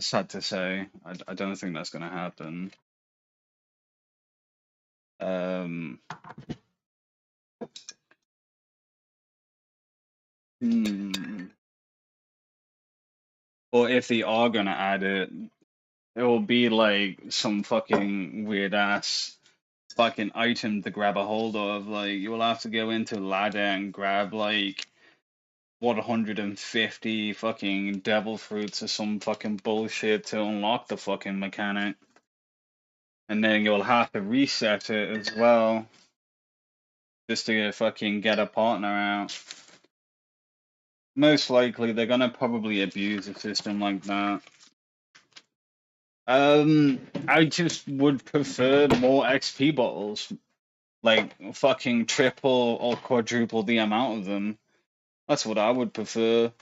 Sad to say, I don't think that's going to happen. Um, hmm. Or if they are going to add it, it will be like some fucking weird ass fucking item to grab a hold of. Like you will have to go into ladder and grab like 150 fucking devil fruits or some fucking bullshit to unlock the fucking mechanic. And then you'll have to reset it as well just to fucking get a partner out. Most likely they're gonna probably abuse a system like that. I just would prefer more XP bottles, like fucking triple or quadruple the amount of them. That's what I would prefer.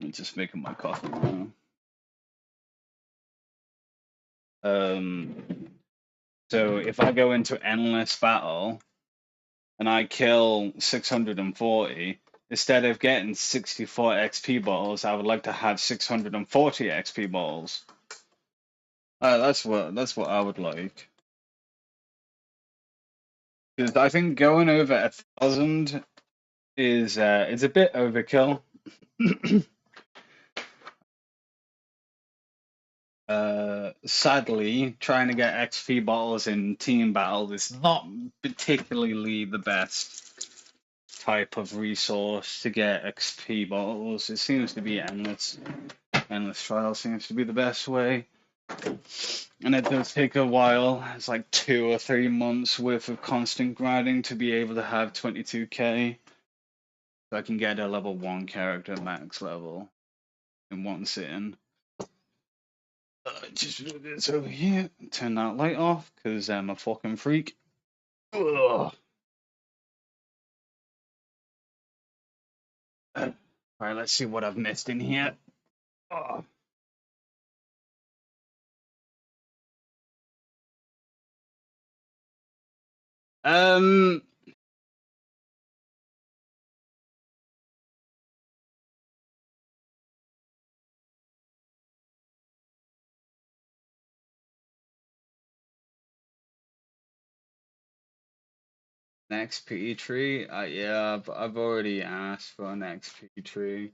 I'm just making my coffee now. Um, so if I go into endless battle and I kill 640, instead of getting 64 XP bottles, I would like to have 640 XP bottles. That's what I would like. Because I think going over 1,000 is a bit overkill. Sadly, trying to get XP bottles in team battle is not particularly the best type of resource to get XP bottles. It seems to be endless. Endless trial seems to be the best way. And it does take a while. It's like 2 or 3 months worth of constant grinding to be able to have 22k. So I can get a level 1 character max level in one sitting. Just move this over here. Turn that light off because I'm a fucking freak. Ugh. Alright, let's see what I've missed in here. Oh. Um, Next XP tree? Yeah, I've already asked for an XP tree.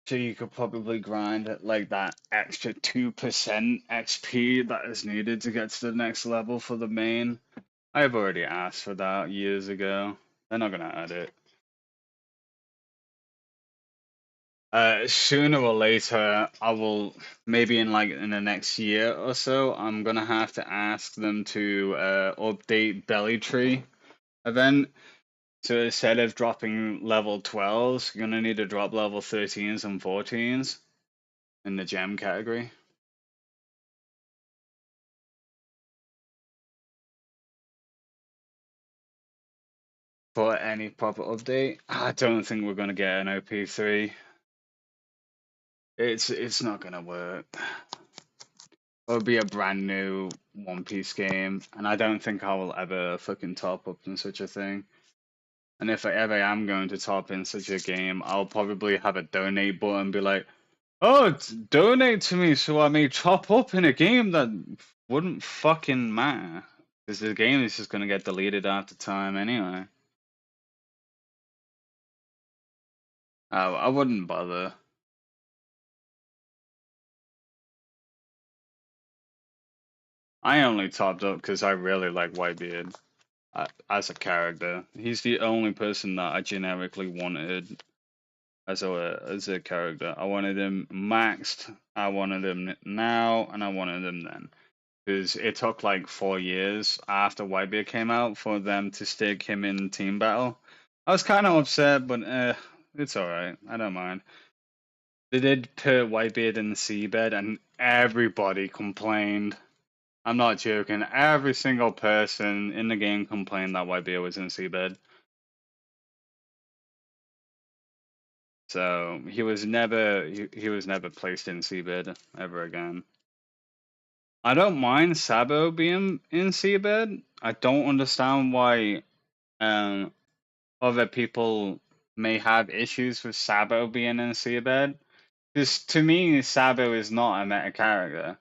So you could probably grind at like that extra 2% XP that is needed to get to the next level for the main. I've already asked for that years ago. They're not gonna add it. Sooner or later, I will, maybe in the next year or so, I'm gonna have to ask them to update Belly Tree event. So instead of dropping level 12s, you're gonna need to drop level 13s and 14s in the gem category. For any proper update, I don't think we're gonna get an OP3. It's not gonna work. It'll be a brand new One Piece game, and I don't think I will ever fucking top up in such a thing. And if I ever am going to top in such a game, I'll probably have a donate button, be like, "Oh, donate to me so I may top up in a game that wouldn't fucking matter." Because the game is just gonna get deleted after time anyway. I wouldn't bother. I only topped up because I really like Whitebeard as a character. He's the only person that I generically wanted as a character. I wanted him maxed, I wanted him now, and I wanted him then. Because it took like 4 years after Whitebeard came out for them to stick him in team battle. I was kind of upset, but it's alright. I don't mind. They did put Whitebeard in the seabed, and everybody complained. I'm not joking. Every single person in the game complained that Whitebeard was in seabed. So he was never placed in seabed ever again. I don't mind Sabo being in seabed. I don't understand why um other people may have issues with Sabo being in seabed. Because to me, Sabo is not a meta character.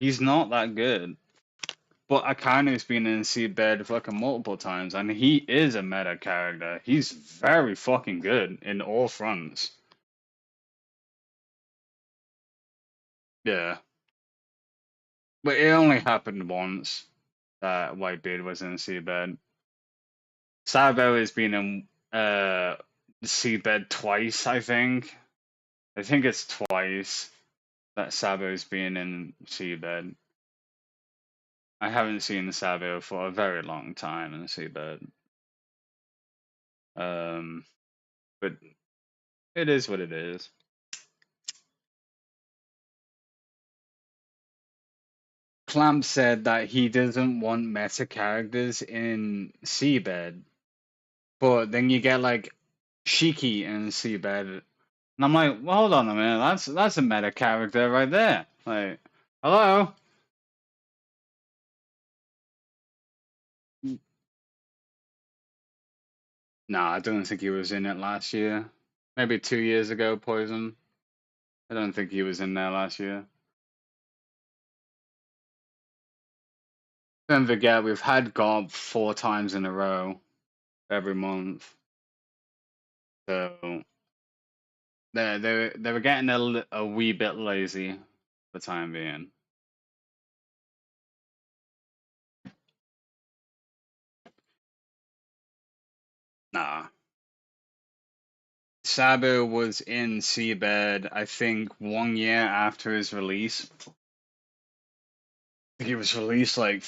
He's not that good. But Akanu's been in seabed fucking multiple times, and he is a meta character. He's very fucking good in all fronts. Yeah. But it only happened once that Whitebeard was in seabed. Sabo has been in seabed twice, I think. I think it's twice that Sabo's been in seabed. I haven't seen Sabo for a very long time in seabed. But it is what it is. Clamp said that he doesn't want meta characters in seabed, but then you get like Shiki in seabed, and I'm like, well, hold on a minute, that's a meta character right there. Like, hello? Nah, I don't think he was in it last year. Maybe 2 years ago, Poison. I don't think he was in there last year. Don't forget, we've had Gob 4 times in a row every month. So they were getting a wee bit lazy for the time being. Nah. Sabu was in Seabed, I think, 1 year after his release. I think he was released like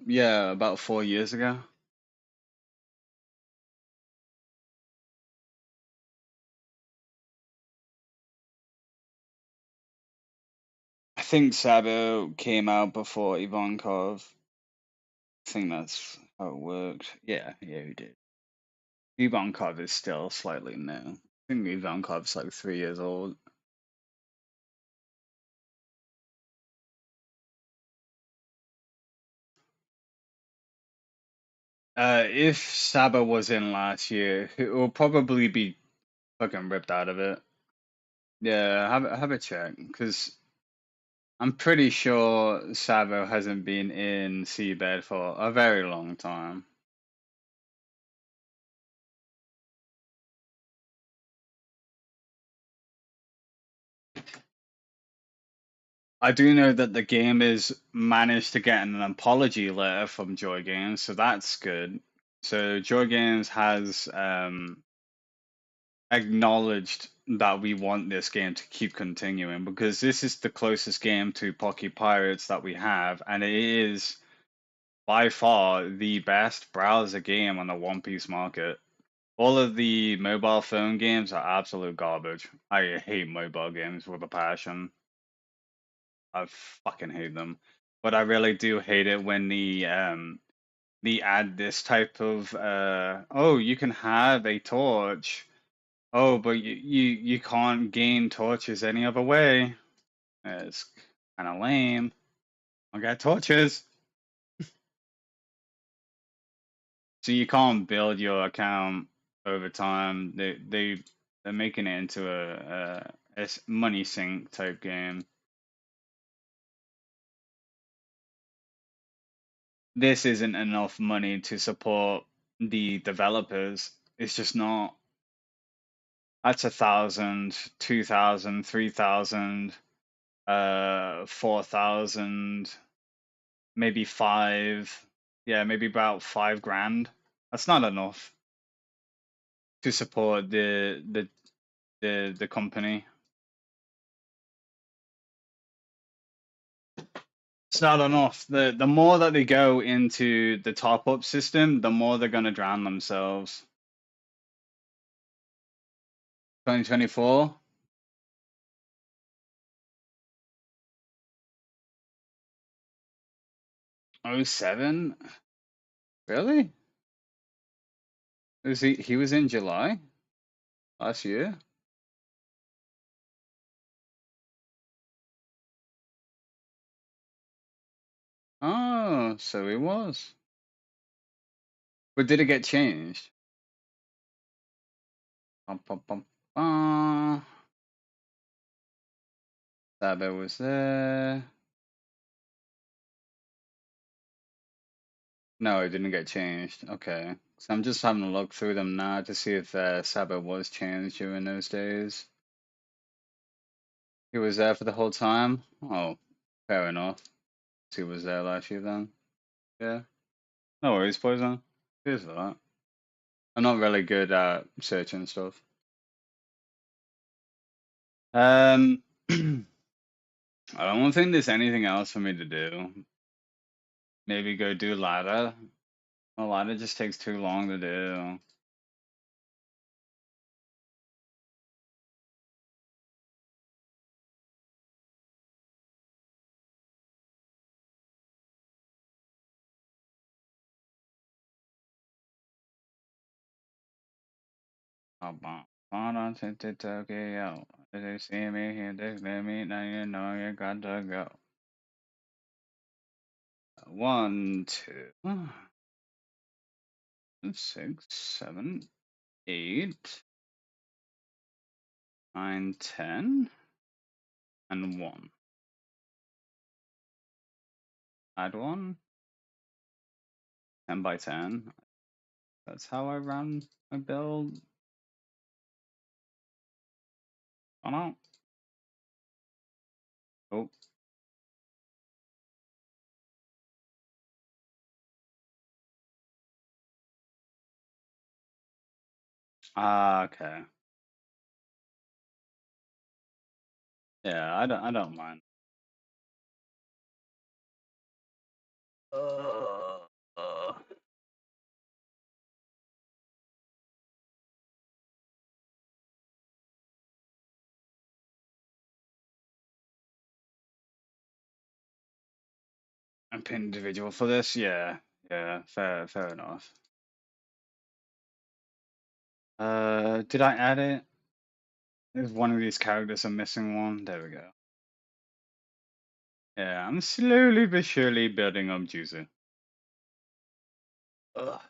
yeah, about 4 years ago. think Sabo came out before Ivankov. I think that's how it worked. Yeah, he did. Ivankov is still slightly new. I think Ivankov's like 3 years old. If Saba was in last year, it will probably be fucking ripped out of it. Yeah, have a check, because I'm pretty sure Sabo hasn't been in seabed for a very long time. I do know that the game is managed to get an apology letter from Joy Games, so that's good. So Joy Games has acknowledged that we want this game to keep continuing because this is the closest game to Pocky Pirates that we have, and it is by far the best browser game on the One Piece market. All of the mobile phone games are absolute garbage. I hate mobile games with a passion. I fucking hate them. But I really do hate it when the add this type of oh, you can have a torch. Oh, but you can't gain torches any other way. It's kind of lame. I got torches. So you can't build your account over time. They're making it into a money sink type game. This isn't enough money to support the developers. It's just not. That's 1,000, 2,000, 3,000, 4,000, maybe five. Yeah, maybe about 5 grand. That's not enough to support the company. It's not enough. The more that they go into the top up system, the more they're gonna drown themselves. 2024. Oh 07? Really? Was he was in July last year? Oh, so he was. But did it get changed? Bum, bum, bum, bum. Sabo was there. No, it didn't get changed. Okay. So I'm just having a look through them now to see if Sabo was changed during those days. He was there for the whole time? Oh, fair enough. He was there last year then. Yeah. No worries, Poison. Here's that. I'm not really good at searching stuff. Um, I don't think there's anything else for me to do. Maybe go do ladder. A ladder just takes too long to do. Tokyo. Did they see me here? They me. Now you know you got to go. 1, 2, 6, 7, 8, 9, 10, and 1. Add 1. 10 by 10. That's how I run my build. Oh no. Oh. Ah, okay. Yeah, I don't mind. Uh, uh. I'm pin individual for this. Yeah, yeah, fair enough. Did I add it? Is one of these characters a missing one? There we go. Yeah, I'm slowly but surely building up Juzu. Ugh.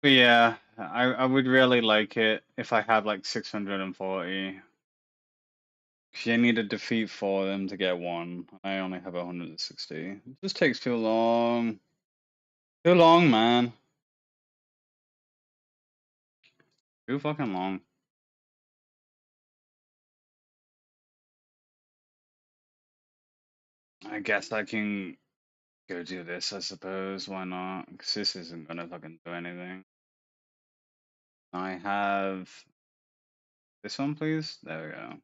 But yeah, I would really like it if I had like 640. Cause you need a defeat for them to get one. I only have 160. It just takes too long. Too long, man. Too fucking long. I guess I can go do this, I suppose. Why not? Because this isn't gonna fucking do anything. I have this one, please. There we go.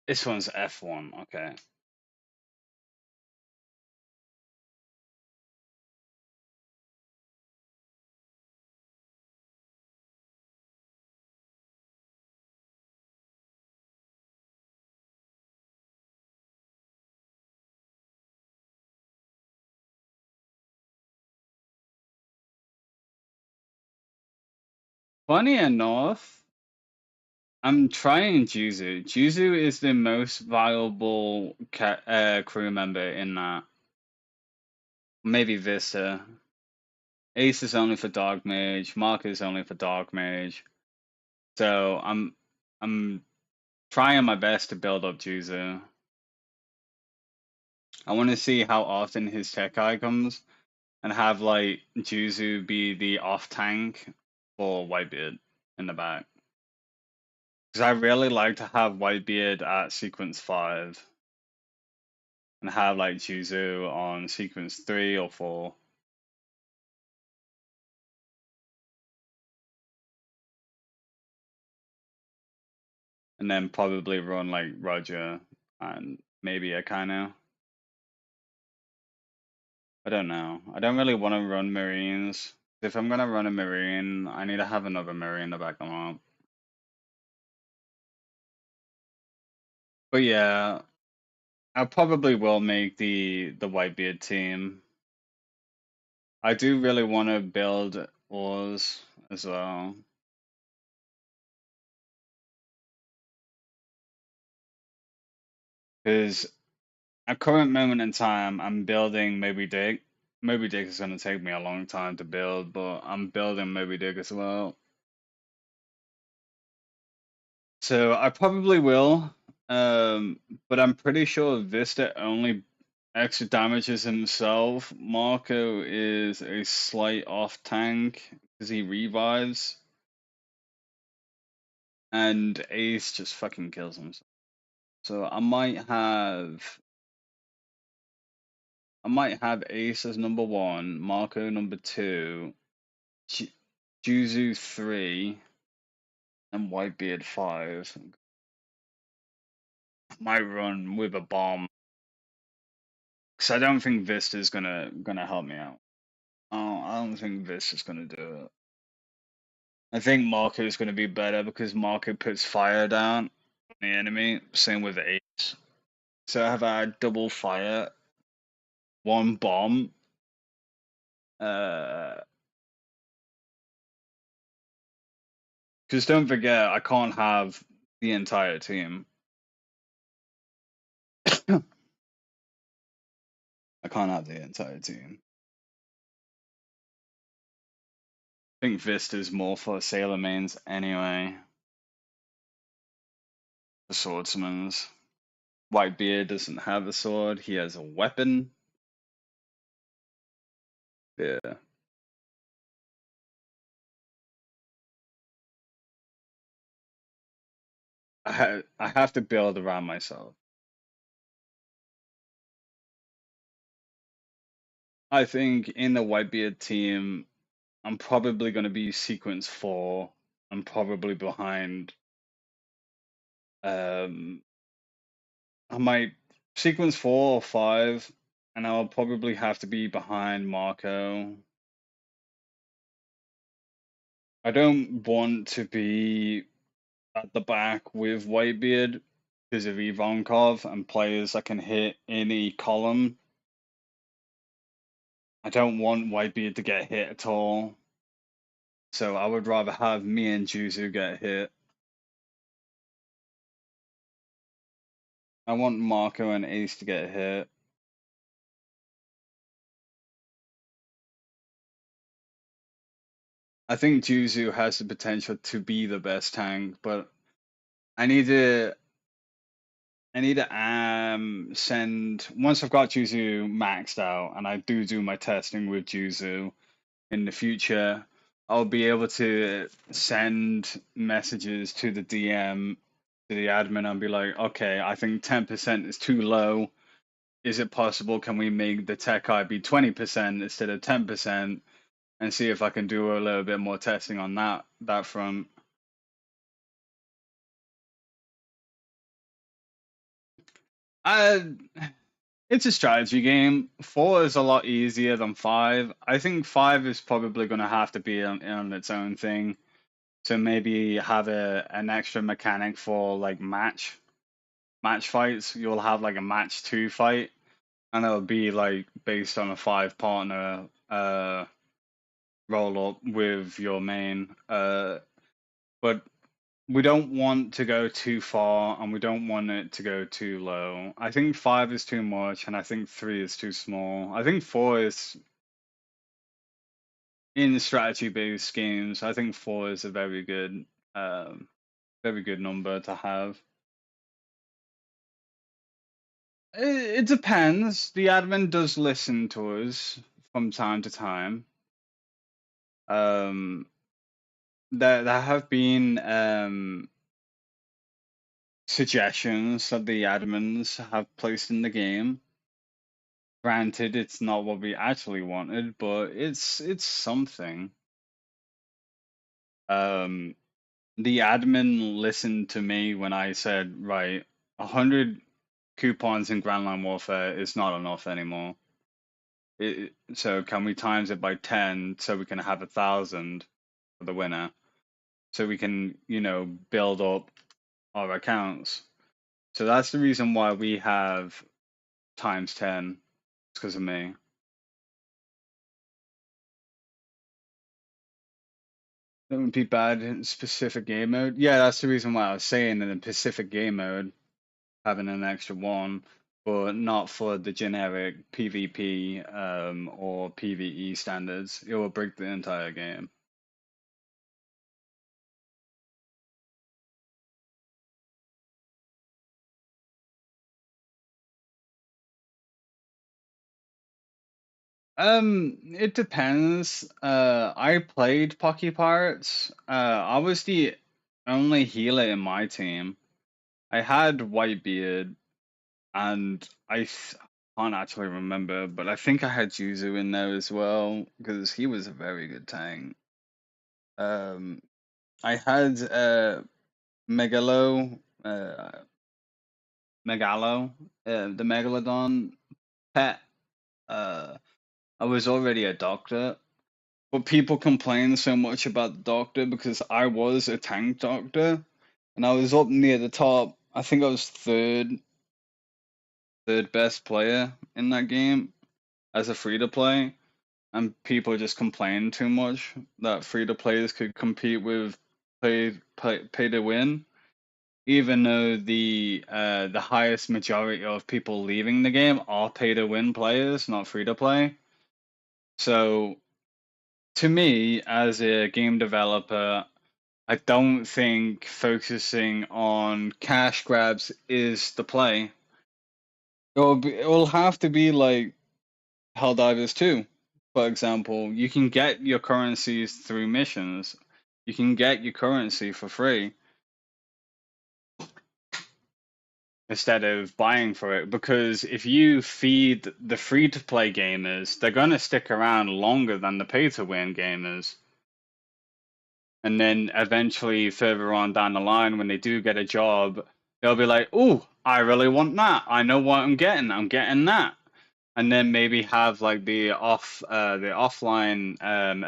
This one's F1. Okay. Funny enough, I'm trying Juzu. Juzu is the most valuable crew member in that. Maybe Vista. Ace is only for Dark Mage. Mark is only for Dark Mage. So I'm trying my best to build up Juzu. I want to see how often his tech eye comes and have like Juzu be the off tank for Whitebeard in the back. Because I really like to have Whitebeard at sequence 5 and have like Juzu on sequence 3 or 4. And then probably run like Roger and maybe Akainu. I don't know. I don't really want to run Marines. If I'm gonna run a Marine, I need to have another Marine to back them up. But yeah, I probably will make the Whitebeard team. I do really want to build Ors as well. Because at current moment in time, I'm building Moby Dick. Moby Dick is going to take me a long time to build, but I'm building Moby Dick as well. So I probably will, but I'm pretty sure Vista only extra damages himself. Marco is a slight off tank because he revives, and Ace just fucking kills himself. So I might have Ace as number 1, Marco number 2, Juzu 3, and Whitebeard 5. Might run with a bomb because I don't think Vista's gonna help me out. Oh, I don't think Vista's gonna do it. I think Marco is gonna be better because Marco puts fire down on the enemy. Same with Ace. So I have a double fire, 1 bomb. Because don't forget, I can't have the entire team. I can't have the entire team. I think Vista's more for Sailor Mains anyway. The swordsman's. Whitebeard doesn't have a sword, he has a weapon. Yeah. I have to build around myself. I think in the Whitebeard team, I'm probably going to be sequence 4. I'm probably behind. Um, I might sequence 4 or 5, and I'll probably have to be behind Marco. I don't want to be at the back with Whitebeard because of Ivankov and players that can hit any column. I don't want Whitebeard to get hit at all. So I would rather have me and Juzu get hit. I want Marco and Ace to get hit. I think Juzu has the potential to be the best tank, but I need to send once I've got Juzu maxed out and I do my testing with Juzu in the future, I'll be able to send messages to the DM, to the admin, and be like, okay, I think 10% is too low. Is it possible? Can we make the tech eye be 20% instead of 10%? And see if I can do a little bit more testing on that front. Uh, it's a strategy game. 4 is a lot easier than 5. I think 5 is probably going to have to be on its own thing. So maybe have an extra mechanic for like match fights. You'll have like a match 2 fight, and it'll be like based on a 5 partner roll up with your main. But we don't want to go too far and we don't want it to go too low. I think 5 is too much and I think 3 is too small. I think 4 is in strategy based games. I think 4 is a very good number to have. It depends. The admin does listen to us from time to time. Um, there have been suggestions that the admins have placed in the game. Granted, it's not what we actually wanted, but it's something. Um, the admin listened to me when I said, right, 100 coupons in Grand Line Warfare is not enough anymore. So can we times it by 10 so we can have 1,000 for the winner? So we can, build up our accounts. So that's the reason why we have times 10. It's because of me. That would be bad in specific game mode. Yeah, that's the reason why I was saying in the Pacific game mode having an extra one, but not for the generic PvP or PvE standards. It will break the entire game. It depends. I played Pocky Pirates. I was the only healer in my team. I had Whitebeard, and can't actually remember, but I think I had Juzu in there as well because he was a very good tank. Um, I had Megalo, uh, Megalo, the Megalodon pet. Uh, I was already a doctor, but people complain so much about the doctor because I was a tank doctor, and I was up near the top. I think I was third best player in that game as a free to play, and people just complain too much that free to players could compete with pay to win, even though the highest majority of people leaving the game are pay to win players, not free to play. So to me, as a game developer, I don't think focusing on cash grabs is the play. It will have to be like Helldivers 2, for example. You can get your currencies through missions. You can get your currency for free instead of buying for it. Because if you feed the free to play gamers, they're going to stick around longer than the pay to win gamers. And then eventually, further on down the line, when they do get a job, they'll be like, "Oh, I really want that. I know what I'm getting. I'm getting that." And then maybe have like the offline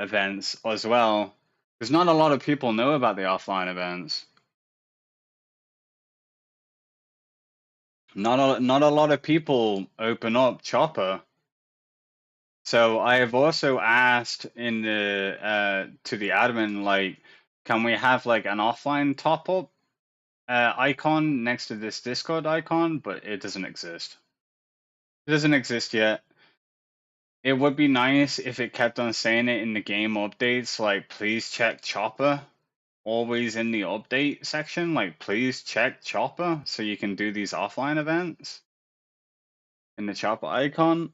events as well, because not a lot of people know about the offline events. not a lot of people open up Chopper. So I have also asked in the to the admin, like, can we have like an offline top up icon next to this Discord icon? But it doesn't exist. It doesn't exist yet. It would be nice if it kept on saying it in the game updates, like please check Chopper. Always in the update section, like please check Chopper so you can do these offline events in the Chopper icon.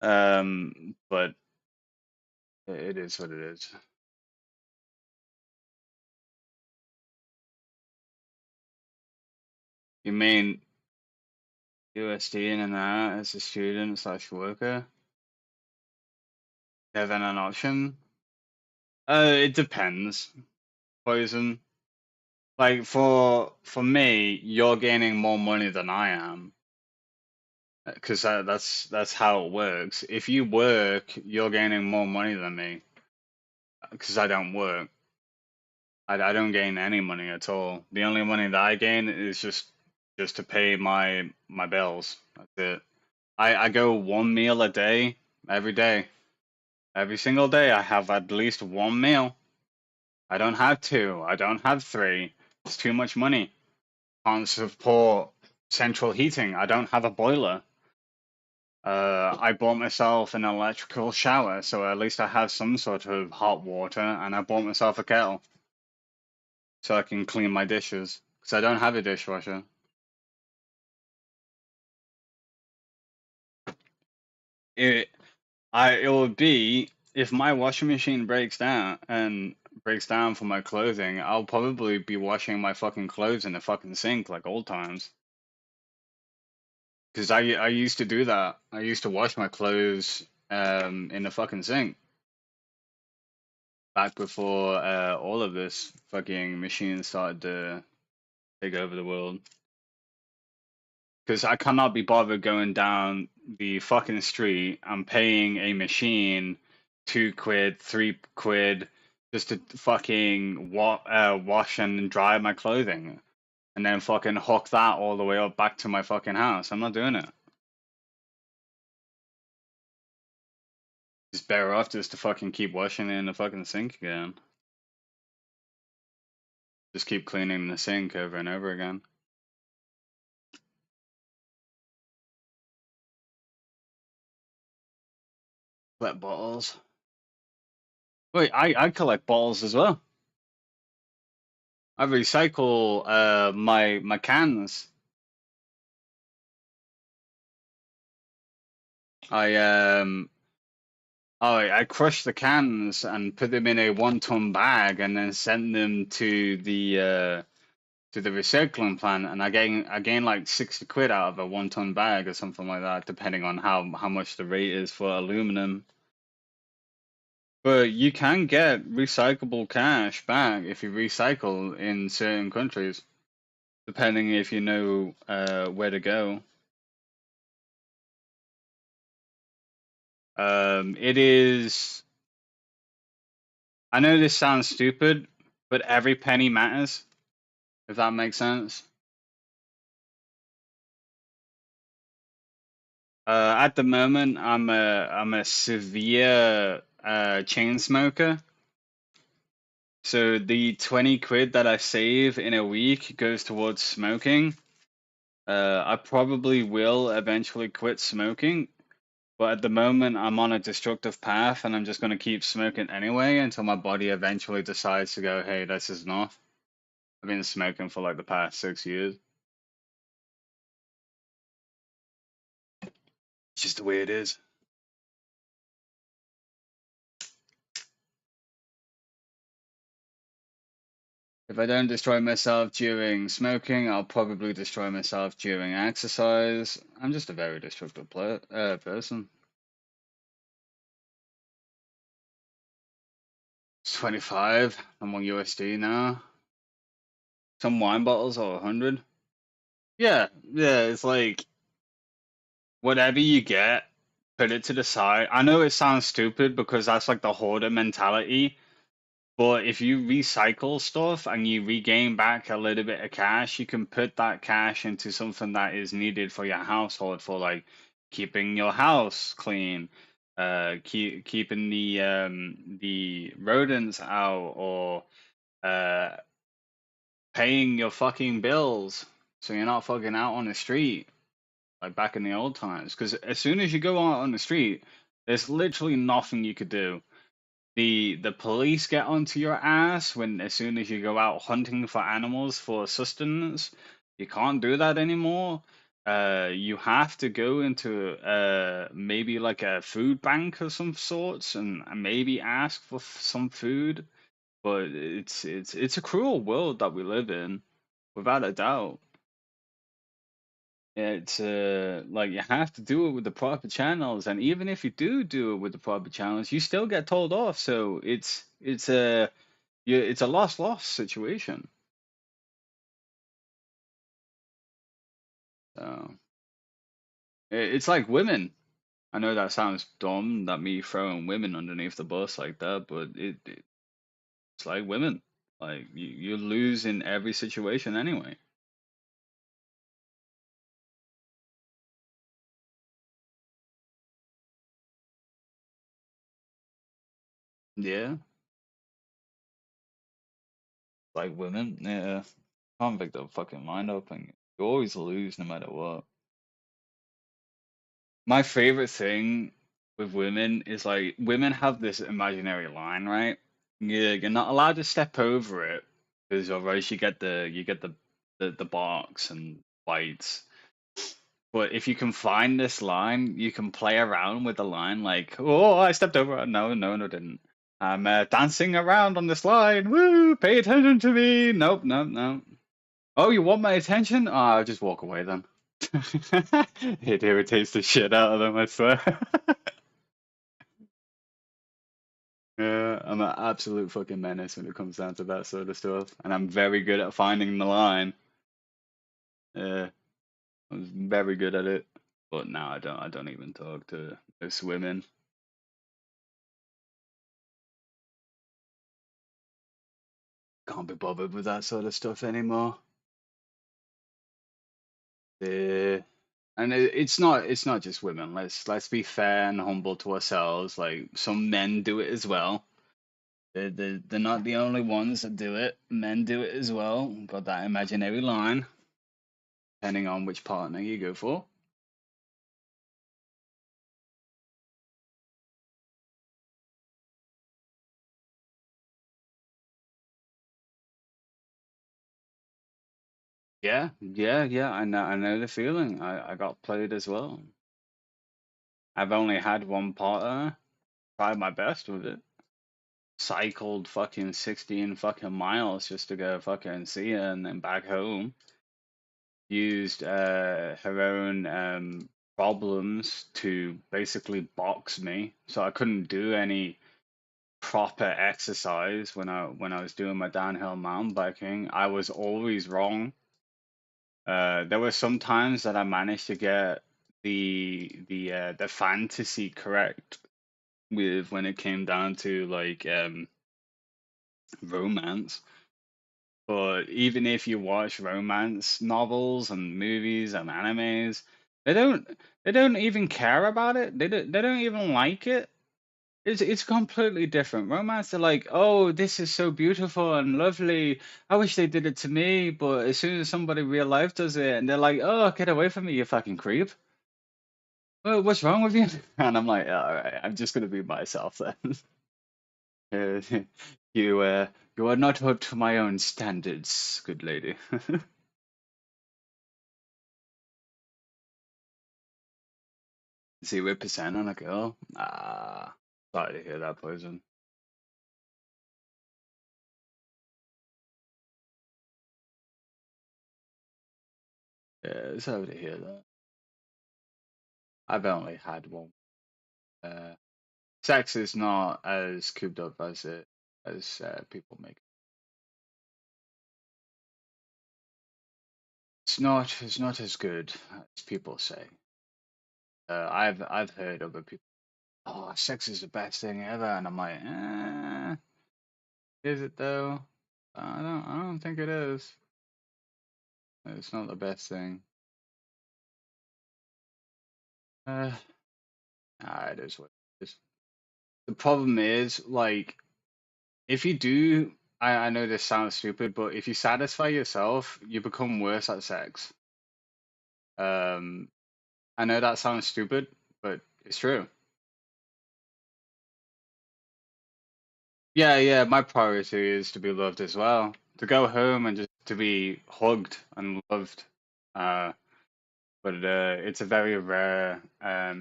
But it is what it is. You mean USD in and out as a student slash worker? Yeah, then an option? It depends. Poison. Like for me, you're gaining more money than I am, because that's how it works. If you work, you're gaining more money than me, because I don't work. I don't gain any money at all. The only money that I gain is just to pay my bills. That's it. I go one meal a day every day. Every single day I have at least one meal. I don't have two. I don't have three. It's too much money. Can't support central heating. I don't have a boiler. I bought myself an electrical shower, so at least I have some sort of hot water, and I bought myself a kettle so I can clean my dishes because I don't have a dishwasher. It it would be if my washing machine breaks down for my clothing, I'll probably be washing my fucking clothes in the fucking sink like old times. Because I used to do that. I used to wash my clothes in the fucking sink back before all of this fucking machine started to take over the world. Because I cannot be bothered going down the fucking street and paying a machine £2, £3 just to fucking wash and dry my clothing, and then fucking hook that all the way up back to my fucking house. I'm not doing it. It's better off just to fucking keep washing it in the fucking sink again. Just keep cleaning the sink over and over again. Collect bottles. Wait, I collect bottles as well. I recycle my cans. I I crush the cans and put them in a 1-ton bag and then send them to the recycling plant, and I gain like 60 quid out of a 1-ton bag or something like that, depending on how much the rate is for aluminum. But you can get recyclable cash back if you recycle in certain countries, depending if you know where to go. It is. I know this sounds stupid, but every penny matters, if that makes sense. At the moment, I'm a severe chain smoker. So the 20 quid that I save in a week goes towards smoking. I probably will eventually quit smoking, but at the moment I'm on a destructive path and I'm just going to keep smoking anyway until my body eventually decides to go, hey, this is enough. I've been smoking for like the past 6 years. It's just the way it is. If I don't destroy myself during smoking, I'll probably destroy myself during exercise. I'm just a very destructive person. It's 25. I'm on USD now. Some wine bottles are 100. Yeah, yeah, it's like whatever you get, put it to the side. I know it sounds stupid because that's like the hoarder mentality, But if you recycle stuff and you regain back a little bit of cash, you can put that cash into something that is needed for your household, for like keeping your house clean, keeping the rodents out, or uh paying your fucking bills so you're not fucking out on the street like back in the old times. Because as soon as you go out on the street, there's literally nothing you could do. The police get onto your ass when as soon as you go out hunting for animals for sustenance. You can't do that anymore. You have to go into maybe like a food bank of some sorts, and maybe ask for some food. But it's a cruel world that we live in, without a doubt. It's like you have to do it with the proper channels, and even if you do it with the proper channels, you still get told off. So it's a loss situation. So it's like women. I know that sounds dumb, that me throwing women underneath the bus like that, but it's like women. Like you lose in every situation anyway. Yeah, like women. Yeah, can't make the fucking mind up, and you always lose no matter what. My favorite thing with women is like women have this imaginary line, right? You're not allowed to step over it because otherwise you get the barks and bites. But if you can find this line, you can play around with the line, like, oh, I stepped over it. No, no, no, didn't. I'm dancing around on this line. Woo! Pay attention to me. Nope, nope, nope. Oh, you want my attention? Oh, I'll just walk away then. It irritates the shit out of them, I swear. Yeah, I'm an absolute fucking menace when it comes down to that sort of stuff, and I'm very good at finding the line. Yeah, I was very good at it. But now I don't. I don't even talk to those women. Can't be bothered with that sort of stuff anymore. Yeah, and it's not just women. Let's be fair and humble to ourselves. Like some men do it as well. They're not the only ones that do it. Men do it as well. Got that imaginary line, depending on which partner you go for. Yeah, yeah, yeah. I know the feeling. I got played as well. I've only had one partner. Tried my best with it. Cycled fucking 16 fucking miles just to go fucking see her and then back home. Used her own problems to basically box me, so I couldn't do any proper exercise when I was doing my downhill mountain biking. I was always wrong. There were some times that I managed to get the fantasy correct with when it came down to like romance. But even if you watch romance novels and movies and animes, they don't they don't even care about it. They don't even like it. It's completely different. Romance, they're like, oh, this is so beautiful and lovely. I wish they did it to me, but as soon as somebody real life does it, and they're like, oh, get away from me, you fucking creep. Oh, what's wrong with you? And I'm like, all right, I'm just gonna be myself then. Uh, you you are not up to my own standards, good lady. 0% on a girl? Ah, sorry to hear that, poison. Yeah, sorry to hear that. I've only had one. Uh, Sex is not as cooped up as people make. It's not as good as people say. I've heard other people. Oh, sex is the best thing ever, and I'm like, Is it though? I don't think it is. It's not the best thing. Uh, it is what it is. The problem is, like, if you do, I know this sounds stupid, but if you satisfy yourself, you become worse at sex. Um, I know that sounds stupid, but it's true. Yeah, yeah, my priority is to be loved as well. To go home and just to be hugged and loved. Uh, but it's a very rare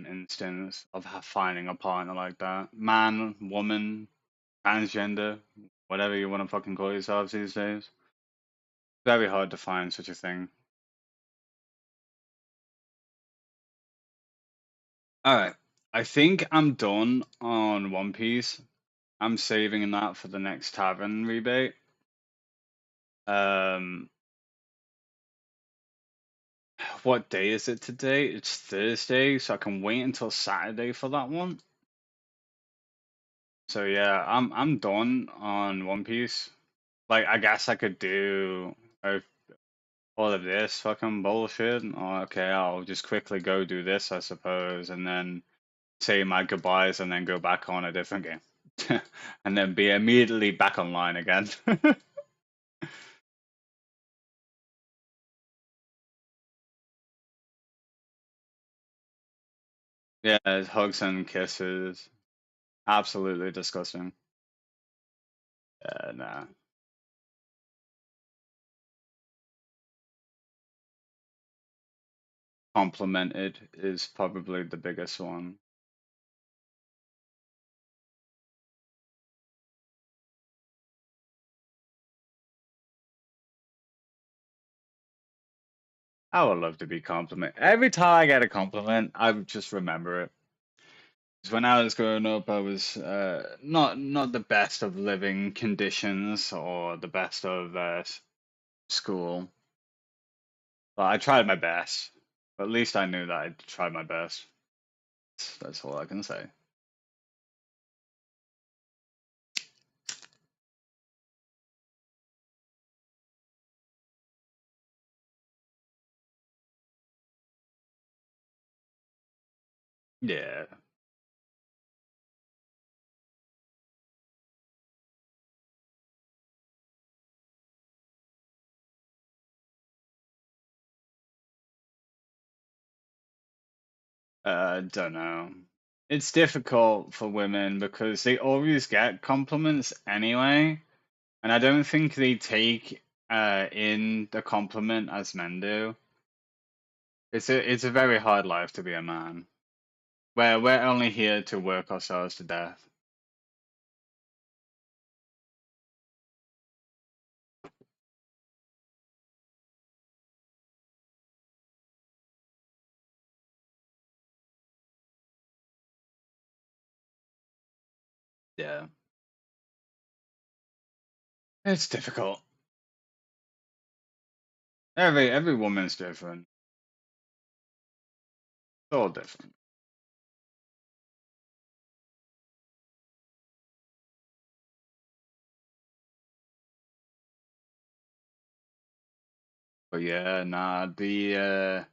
instance of finding a partner like that. Man, woman, transgender, whatever you want to fucking call yourselves these days. Very hard to find such a thing. All right, I think I'm done on One Piece. I'm saving that for the next tavern rebate. Um, what day is it today? It's Thursday, so I can wait until Saturday for that one. So yeah, I'm done on One Piece. Like, I guess I could do all of this fucking bullshit. Or, okay, I'll just quickly go do this, I suppose, and then say my goodbyes and then go back on a different game. And then be immediately back online again. Yeah, it's hugs and kisses. Absolutely disgusting. Nah. Complimented is probably the biggest one. I would love to be complimented. Every time I get a compliment, I would just remember it. 'Cause when I was growing up, I was not the best of living conditions or the best of school. But I tried my best. But at least I knew that I tried my best. That's all I can say. Yeah. Don't know. It's difficult for women because they always get compliments anyway, and I don't think they take in the compliment as men do. It's a very hard life to be a man. We're only here to work ourselves to death. Yeah. It's difficult. Every woman's different. It's all different. But yeah, nah, the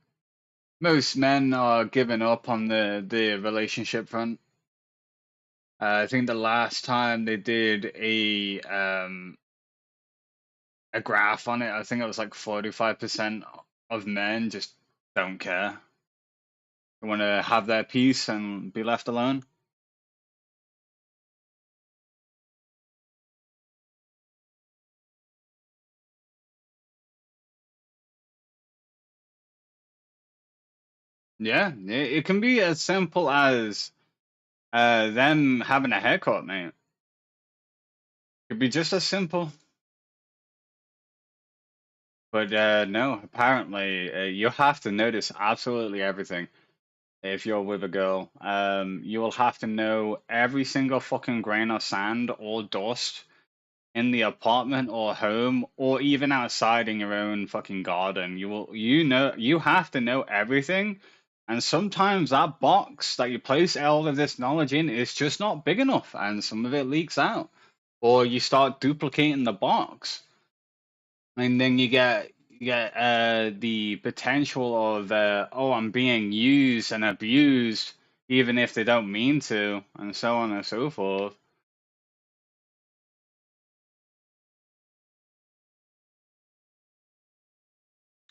most men are giving up on the relationship front. I think the last time they did a graph on it, I think it was like 45% of men just don't care. They want to have their peace and be left alone. Yeah, it can be as simple as them having a haircut, mate. It could be just as simple. But no, apparently you have to notice absolutely everything if you're with a girl. You will have to know every single fucking grain of sand or dust in the apartment or home or even outside in your own fucking garden. You have to know everything. And sometimes that box that you place all of this knowledge in is just not big enough and some of it leaks out. or you start duplicating the box, and then you get the potential of oh, I'm being used and abused, even if they don't mean to, and so on and so forth.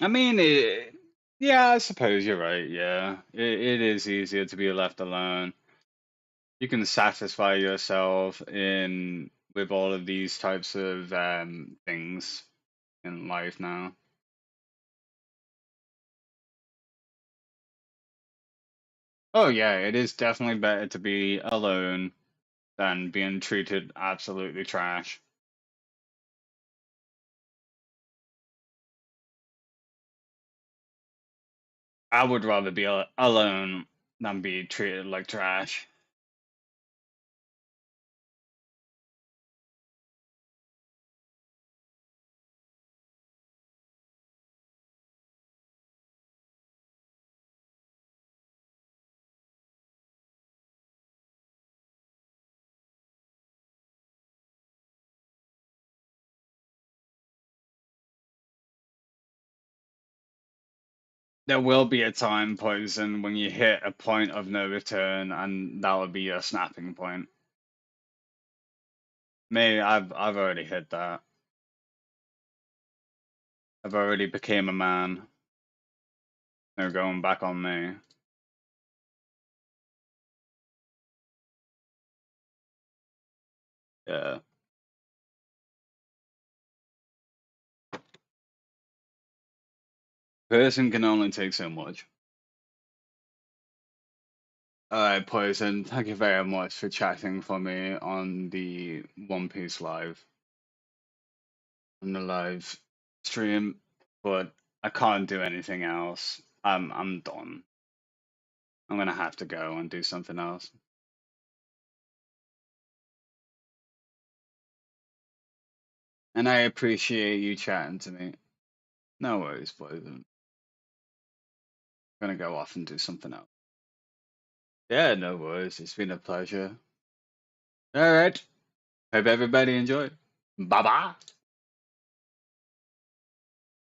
I mean, yeah, I suppose you're right. Yeah, it is easier to be left alone. You can satisfy yourself in with all of these types of things in life now. Oh yeah, it is definitely better to be alone than being treated absolutely trash. I would rather be alone than be treated like trash. There will be a time, Poison, when you hit a point of no return, and that would be your snapping point. Me, I've already hit that. I've already became a man. They're going back on me. Yeah. Person can only take so much. Alright, Poison, thank you very much for chatting for me on the One Piece live, on the live stream, but I can't do anything else. I'm done. I'm gonna have to go and do something else. And I appreciate you chatting to me. No worries, Poison. I'm gonna go off and do something else. Yeah, no worries. It's been a pleasure. Alright. Hope everybody enjoyed. Bye bye.